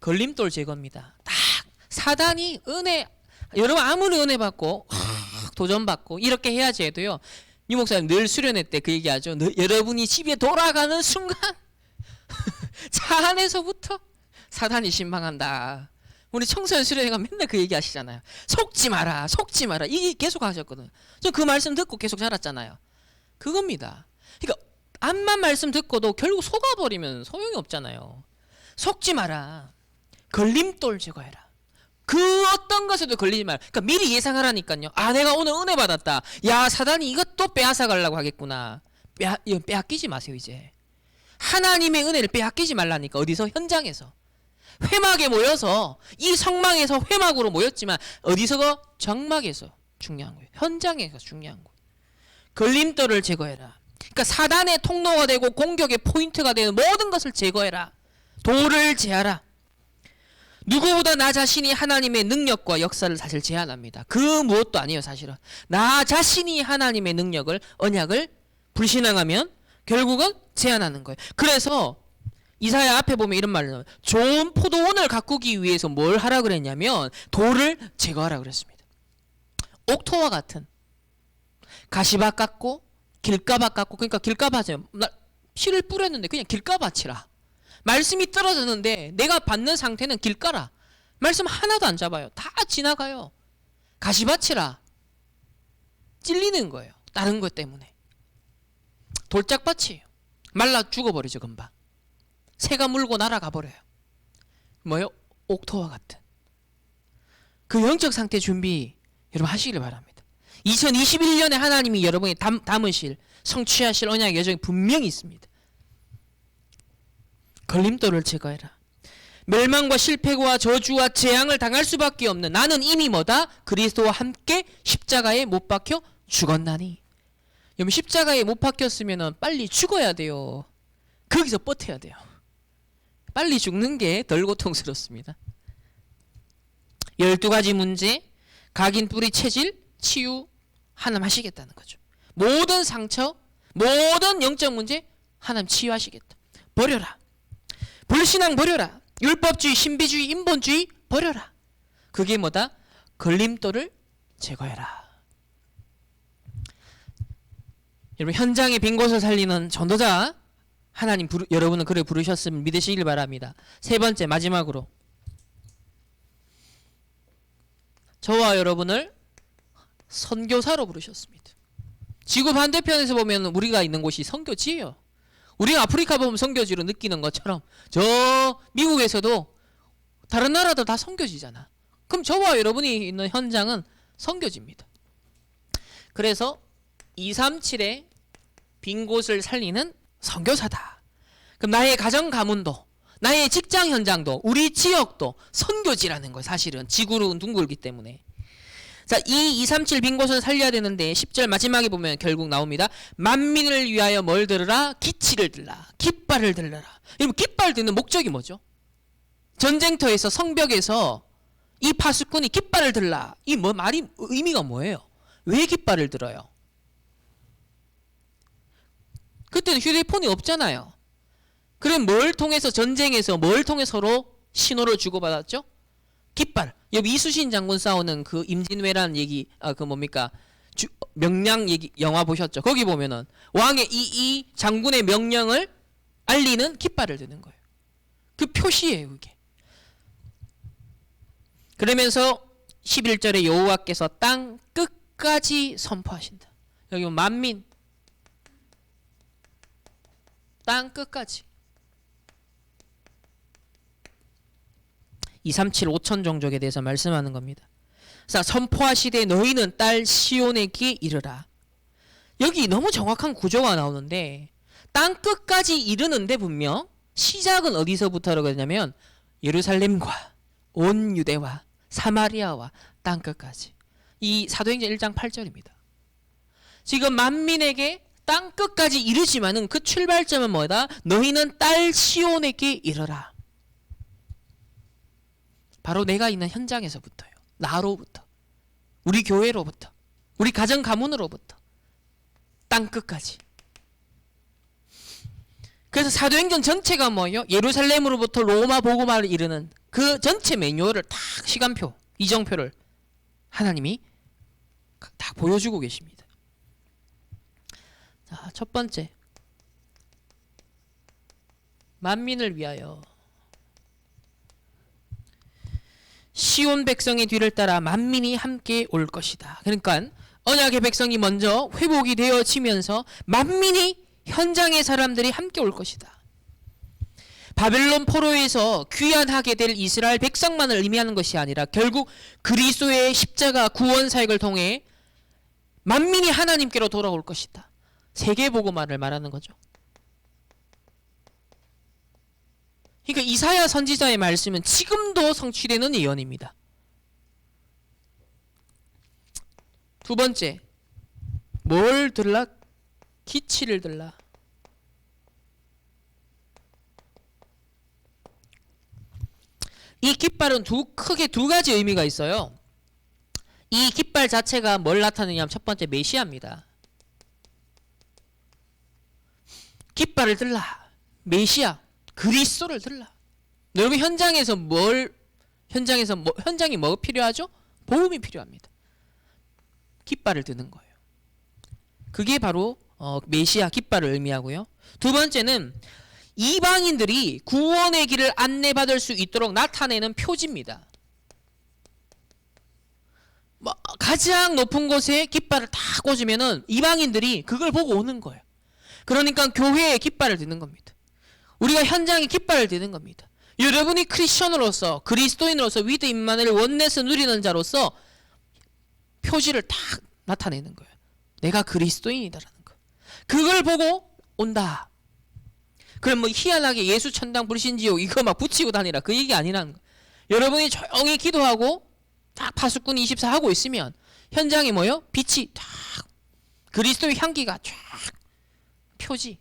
걸림돌 제거입니다. 딱 사단이 은혜 여러분 아무리 은혜 받고 도전 받고 이렇게 해야지 해도요. 유 목사님 늘 수련회 때 그 얘기하죠. 여러분이 집에 돌아가는 순간 차 안에서부터 사단이 신방한다. 우리 청소년 수련회가 맨날 그 얘기 하시잖아요. 속지 마라, 속지 마라. 이게 계속 하셨거든요. 저 그 말씀 듣고 계속 자랐잖아요. 그겁니다. 그러니까 암만 말씀 듣고도 결국 속아버리면 소용이 없잖아요. 속지 마라. 걸림돌 제거해라. 그 어떤 것에도 걸리지 마라. 그러니까 미리 예상하라니까요. 아, 내가 오늘 은혜 받았다. 야, 사단이 이것도 빼앗아 가려고 하겠구나. 빼앗기지 마세요. 이제 하나님의 은혜를 빼앗기지 말라니까. 어디서? 현장에서. 회막에 모여서 이 성막에서 회막으로 모였지만 어디서? 정막에서 중요한 거예요. 현장에서 중요한 거예요. 걸림돌을 제거해라. 그러니까 사단의 통로가 되고 공격의 포인트가 되는 모든 것을 제거해라. 돌을 제하라. 누구보다 나 자신이 하나님의 능력과 역사를 사실 제한합니다. 그 무엇도 아니에요. 사실은 나 자신이 하나님의 능력을, 언약을 불신앙하면 결국은 제한하는 거예요. 그래서 이사야 앞에 보면 이런 말을 나와요. 좋은 포도원을 가꾸기 위해서 뭘 하라 그랬냐면 돌을 제거하라 그랬습니다. 옥토와 같은 가시밭 같고 길가밭 같고, 그러니까 길가밭에 씨를 뿌렸는데 그냥 길가밭이라. 말씀이 떨어졌는데 내가 받는 상태는 길가라. 말씀 하나도 안 잡아요. 다 지나가요. 가시밭이라. 찔리는 거예요. 다른 것 때문에. 돌짝밭이에요. 말라 죽어버리죠. 금방. 새가 물고 날아가 버려요. 뭐요? 옥토와 같은. 그 영적 상태 준비 여러분 하시길 바랍니다. 2021년에 하나님이 여러분이 담으실, 성취하실 언약의 여정이 분명히 있습니다. 걸림돌을 제거해라. 멸망과 실패와 저주와 재앙을 당할 수밖에 없는 나는 이미 뭐다? 그리스도와 함께 십자가에 못 박혀 죽었나니. 여러분 십자가에 못 박혔으면 빨리 죽어야 돼요. 거기서 버텨야 돼요. 빨리 죽는 게 덜 고통스럽습니다. 12가지 문제, 각인 뿌리 체질, 치유 하나님 하시겠다는 거죠. 모든 상처, 모든 영적 문제 하나님 치유하시겠다. 버려라. 불신앙 버려라. 율법주의, 신비주의, 인본주의 버려라. 그게 뭐다? 걸림돌을 제거해라. 여러분 현장의 빈 곳을 살리는 전도자 하나님 여러분은 그래 부르셨음을 믿으시길 바랍니다. 세 번째 마지막으로 저와 여러분을 선교사로 부르셨습니다. 지구 반대편에서 보면 우리가 있는 곳이 선교지예요. 우리가 아프리카 보면 선교지로 느끼는 것처럼 저 미국에서도 다른 나라도 다 선교지잖아. 그럼 저와 여러분이 있는 현장은 선교지입니다. 그래서 237의 빈 곳을 살리는 선교사다. 그럼 나의 가정 가문도, 나의 직장 현장도, 우리 지역도 선교지라는 거예요. 사실은 지구로 둥글기 때문에. 자, 이 237 빈 곳을 살려야 되는데 10절 마지막에 보면 결국 나옵니다. 만민을 위하여 뭘 들으라? 기치를 들라. 깃발을 들라라. 여러분 깃발 드는 목적이 뭐죠? 전쟁터에서 성벽에서 이 파수꾼이 깃발을 들라. 이 뭐 말이 의미가 뭐예요? 왜 깃발을 들어요? 그때는 휴대폰이 없잖아요. 그럼 뭘 통해서 전쟁에서 뭘 통해 서로 신호를 주고받았죠? 깃발. 여기 이수신 장군 싸우는 그 임진왜란 얘기, 그 뭡니까? 명량 얘기, 영화 보셨죠? 거기 보면은 왕의 이 장군의 명령을 알리는 깃발을 드는 거예요. 그 표시예요, 그게. 그러면서 11절에 여호와께서 땅 끝까지 선포하신다. 여기 만민, 땅 끝까지. 237 5천 종족에 대해서 말씀하는 겁니다. 자, 선포하시되 너희는 딸 시온에게 이르라. 여기 너무 정확한 구조가 나오는데 땅 끝까지 이르는데 분명 시작은 어디서부터라고 하냐면 예루살렘과 온 유대와 사마리아와 땅 끝까지. 이 사도행전 1장 8절입니다. 지금 만민에게 땅 끝까지 이르지만은 그 출발점은 뭐다? 너희는 딸 시온에게 이르라. 바로 내가 있는 현장에서부터요. 나로부터. 우리 교회로부터. 우리 가정 가문으로부터. 땅 끝까지. 그래서 사도행전 전체가 뭐예요? 예루살렘으로부터 로마 복음화를 이르는 그 전체 매뉴얼을 딱 시간표, 이정표를 하나님이 다 보여주고 계십니다. 자, 첫 번째. 만민을 위하여. 시온 백성의 뒤를 따라 만민이 함께 올 것이다. 그러니까 언약의 백성이 먼저 회복이 되어지면서 만민이 현장의 사람들이 함께 올 것이다. 바벨론 포로에서 귀환하게 될 이스라엘 백성만을 의미하는 것이 아니라 결국 그리스도의 십자가 구원 사역을 통해 만민이 하나님께로 돌아올 것이다. 세계복음화를 말하는 거죠. 그러니까 이사야 선지자의 말씀은 지금도 성취되는 예언입니다. 두 번째, 뭘 들라? 기치를 들라. 이 깃발은 크게 두 가지 의미가 있어요. 이 깃발 자체가 뭘 나타내냐면 첫 번째 메시아입니다. 깃발을 들라. 메시아, 그리스도를 들라. 여러분 현장이 뭐 필요하죠? 복음이 필요합니다. 깃발을 드는 거예요. 그게 바로 메시아 깃발을 의미하고요. 두 번째는 이방인들이 구원의 길을 안내받을 수 있도록 나타내는 표지입니다. 가장 높은 곳에 깃발을 다 꽂으면은 이방인들이 그걸 보고 오는 거예요. 그러니까 교회에 깃발을 드는 겁니다. 우리가 현장에 깃발을 드는 겁니다. 여러분이 크리스천으로서 그리스도인으로서 위드 임마누엘 원네스 누리는 자로서 표지를 딱 나타내는 거예요. 내가 그리스도인이다라는 거. 그걸 보고 온다. 그럼 뭐 희한하게 예수 천당 불신지옥 이거 막 붙이고 다니라 그 얘기 아니라는 거예요. 여러분이 조용히 기도하고 딱 파수꾼 24 하고 있으면 현장에 뭐요? 빛이 딱 그리스도의 향기가 쫙 표지.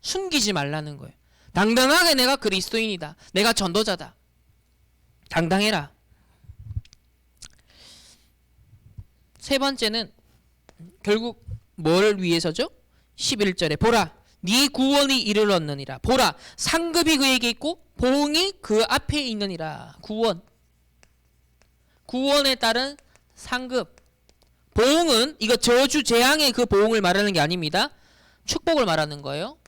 숨기지 말라는 거예요. 당당하게 내가 그리스도인이다. 내가 전도자다. 당당해라. 세 번째는 결국 뭘 위해서죠? 11절에 보라 네 구원이 이르렀느니라. 보라 상급이 그에게 있고 보응이 그 앞에 있느니라. 구원에 따른 상급. 보응은 이거 저주 재앙의 그 보응을 말하는 게 아닙니다. 축복을 말하는 거예요.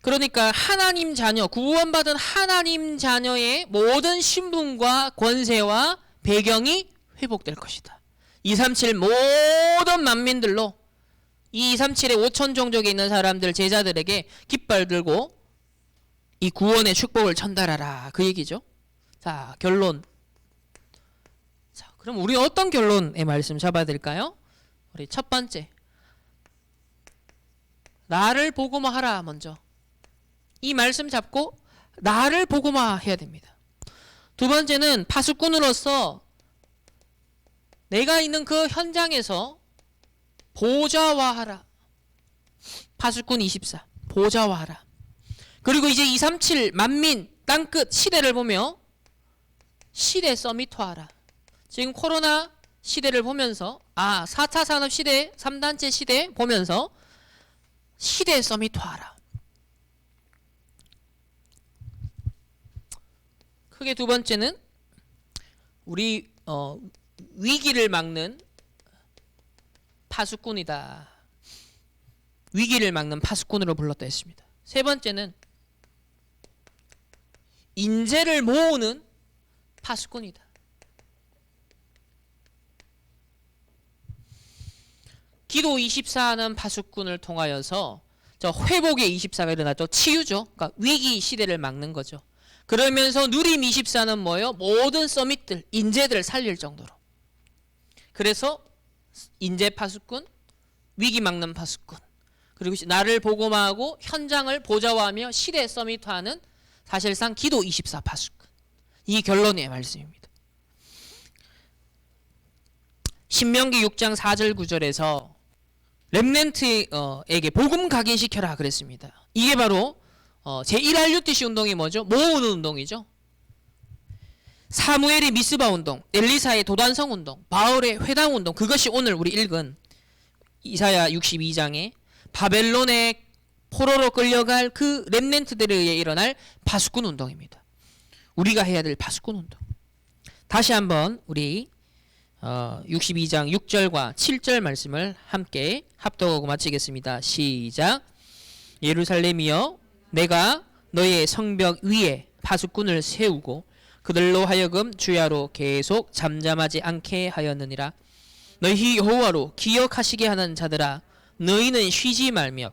그러니까 하나님 자녀, 구원받은 하나님 자녀의 모든 신분과 권세와 배경이 회복될 것이다. 237 모든 만민들로 이 237의 5천 종족에 있는 사람들 제자들에게 깃발 들고 이 구원의 축복을 전달하라 그 얘기죠. 자 결론. 자 그럼 우리 어떤 결론의 말씀 잡아야 될까요? 우리 첫 번째 나를 복음화하라. 먼저 이 말씀 잡고 나를 복음화해야 됩니다. 두 번째는 파수꾼으로서 내가 있는 그 현장에서 보좌화하라. 파수꾼 24 보좌화하라. 그리고 이제 237 만민 땅끝 시대를 보며 시대 서밋화하라. 지금 코로나 시대를 보면서 4차 산업 시대 3단체 시대 보면서 시대 서밋화하라. 크게 두 번째는 우리 위기를 막는 파수꾼이다. 위기를 막는 파수꾼으로 불렀다 했습니다. 세 번째는 인재를 모으는 파수꾼이다. 기도 24는 파수꾼을 통하여서 회복의 24가 일어났죠. 치유죠. 그러니까 위기 시대를 막는 거죠. 그러면서 누림 24는 뭐예요? 모든 서밋들, 인재들을 살릴 정도로. 그래서 인재 파수꾼, 위기 막는 파수꾼, 그리고 나를 복음화하고 현장을 보좌화하며 시대 서밋화하는 사실상 기도 24 파수꾼. 이 결론의 말씀입니다. 신명기 6장 4절 9절에서 렘넌트에게 복음 각인시켜라 그랬습니다. 이게 바로 제1RUTC 운동이 뭐죠? 모으는 운동이죠. 사무엘의 미스바 운동, 엘리사의 도단성 운동, 바울의 회당 운동, 그것이 오늘 우리 읽은 이사야 62장에 바벨론의 포로로 끌려갈 그 렘넌트들에 의해 일어날 파수꾼 운동입니다. 우리가 해야 될 파수꾼 운동. 다시 한번 우리 62장 6절과 7절 말씀을 함께 합독하고 마치겠습니다. 시작. 예루살렘이여 내가 너의 성벽 위에 파수꾼을 세우고 그들로 하여금 주야로 계속 잠잠하지 않게 하였느니라. 너희 여호와로 기억하시게 하는 자들아, 너희는 쉬지 말며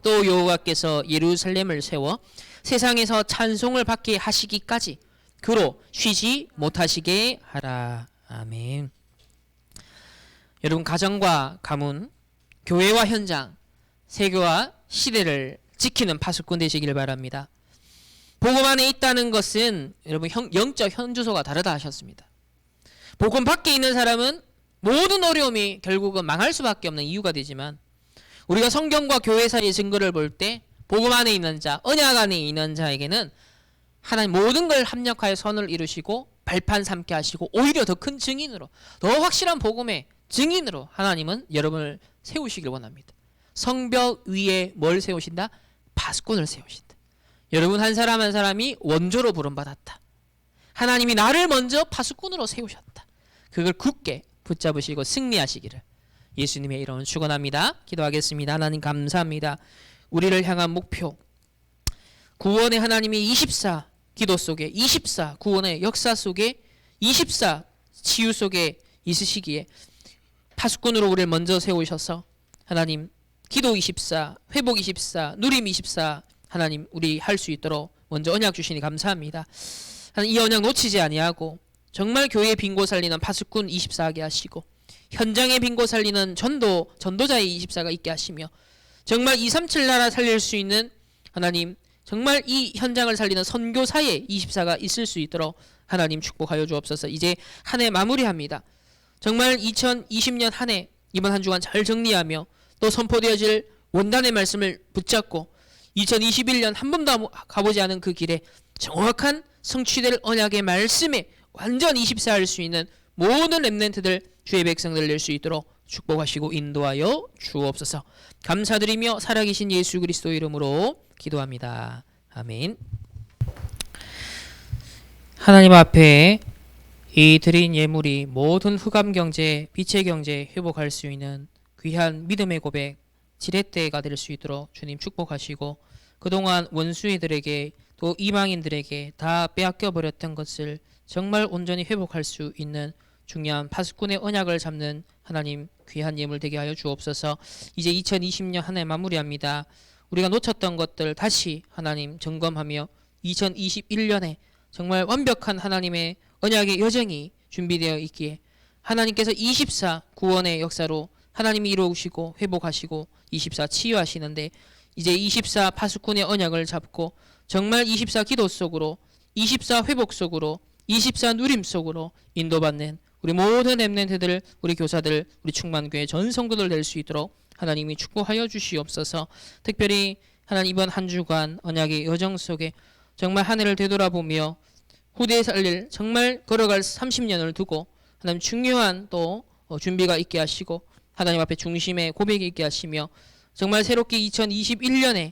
또 여호와께서 예루살렘을 세워 세상에서 찬송을 받게 하시기까지 그로 쉬지 못하시게 하라. 아멘. 여러분, 가정과 가문, 교회와 현장, 세계와 시대를 지키는 파수꾼 되시길 바랍니다. 복음 안에 있다는 것은 여러분 영적 현주소가 다르다 하셨습니다. 복음 밖에 있는 사람은 모든 어려움이 결국은 망할 수밖에 없는 이유가 되지만, 우리가 성경과 교회 사이의 증거를 볼 때 복음 안에 있는 자, 언약 안에 있는 자에게는 하나님 모든 걸 합력하여 선을 이루시고 발판 삼게 하시고, 오히려 더 큰 증인으로, 더 확실한 복음의 증인으로 하나님은 여러분을 세우시길 원합니다. 성벽 위에 뭘 세우신다? 파수꾼을 세우신다. 여러분 한 사람 한 사람이 원조로 부름받았다. 하나님이 나를 먼저 파수꾼으로 세우셨다. 그걸 굳게 붙잡으시고 승리하시기를 예수님의 이름으로 축원합니다. 기도하겠습니다. 하나님 감사합니다. 우리를 향한 목표, 구원의 하나님이 24 기도 속에, 24 구원의 역사 속에, 24 치유 속에 있으시기에 파수꾼으로 우리를 먼저 세우셔서 하나님 기도 24, 회복 24, 누림 24 하나님 우리 할 수 있도록 먼저 언약 주시니 감사합니다. 하나님 이 언약 놓치지 아니하고 정말 교회의 빈곳 살리는 파수꾼 24하게 하시고, 현장의 빈곳 살리는 전도자의 24가 있게 하시며, 정말 237 나라 살릴 수 있는 하나님 정말 이 현장을 살리는 선교사의 24가 있을 수 있도록 하나님 축복하여 주옵소서. 이제 한 해 마무리합니다. 정말 2020년 한 해, 이번 한 주간 잘 정리하며 또 선포되어질 원단의 말씀을 붙잡고 2021년 한 번도 가보지 않은 그 길에 정확한 성취될 언약의 말씀에 완전 24할 수 있는 모든 렘넌트들, 주의 백성들 낼 수 있도록 축복하시고 인도하여 주옵소서. 감사드리며 살아계신 예수 그리스도 이름으로 기도합니다. 아멘. 하나님 앞에 이 드린 예물이 모든 흑암 경제, 빛의 경제 회복할 수 있는 귀한 믿음의 고백, 지렛대가 될 수 있도록 주님 축복하시고, 그동안 원수들에게 또 이방인들에게 다 빼앗겨 버렸던 것을 정말 온전히 회복할 수 있는 중요한 파수꾼의 언약을 잡는 하나님 귀한 예물 되게 하여 주옵소서. 이제 2020년 한 해 마무리합니다. 우리가 놓쳤던 것들 다시 하나님 점검하며 2021년에 정말 완벽한 하나님의 언약의 여정이 준비되어 있기에 하나님께서 24 구원의 역사로 하나님이 이루시고 회복하시고 24 치유하시는데, 이제 24 파수꾼의 언약을 잡고 정말 24 기도 속으로, 24 회복 속으로, 24 누림 속으로 인도받는 우리 모든 렘넌트들, 우리 교사들, 우리 충만교회 전 성도들 될 수 있도록 하나님이 축복하여 주시옵소서. 특별히 하나님 이번 한 주간 언약의 여정 속에 정말 한 해를 되돌아보며 후대에 살릴 정말 걸어갈 30년을 두고 하나님 중요한 또 준비가 있게 하시고, 하나님 앞에 중심의 고백이 있게 하시며, 정말 새롭게 2021년에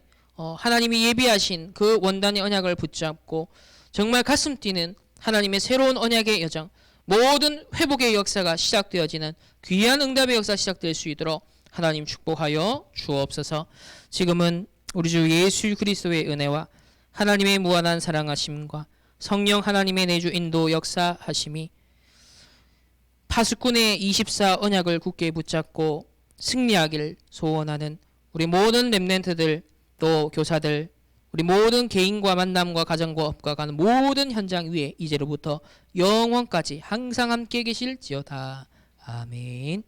하나님이 예비하신 그 원단의 언약을 붙잡고 정말 가슴 뛰는 하나님의 새로운 언약의 여정, 모든 회복의 역사가 시작되어지는 귀한 응답의 역사 시작될 수 있도록 하나님 축복하여 주옵소서. 지금은 우리 주 예수 그리스도의 은혜와 하나님의 무한한 사랑하심과 성령 하나님의 내주 인도 역사하심이 파수꾼의 24 언약을 굳게 붙잡고 승리하길 소원하는 우리 모든 렘넌트들, 또 교사들, 우리 모든 개인과 만남과 가정과 업과 가는 모든 현장 위에 이제로부터 영원까지 항상 함께 계실지어다. 아멘.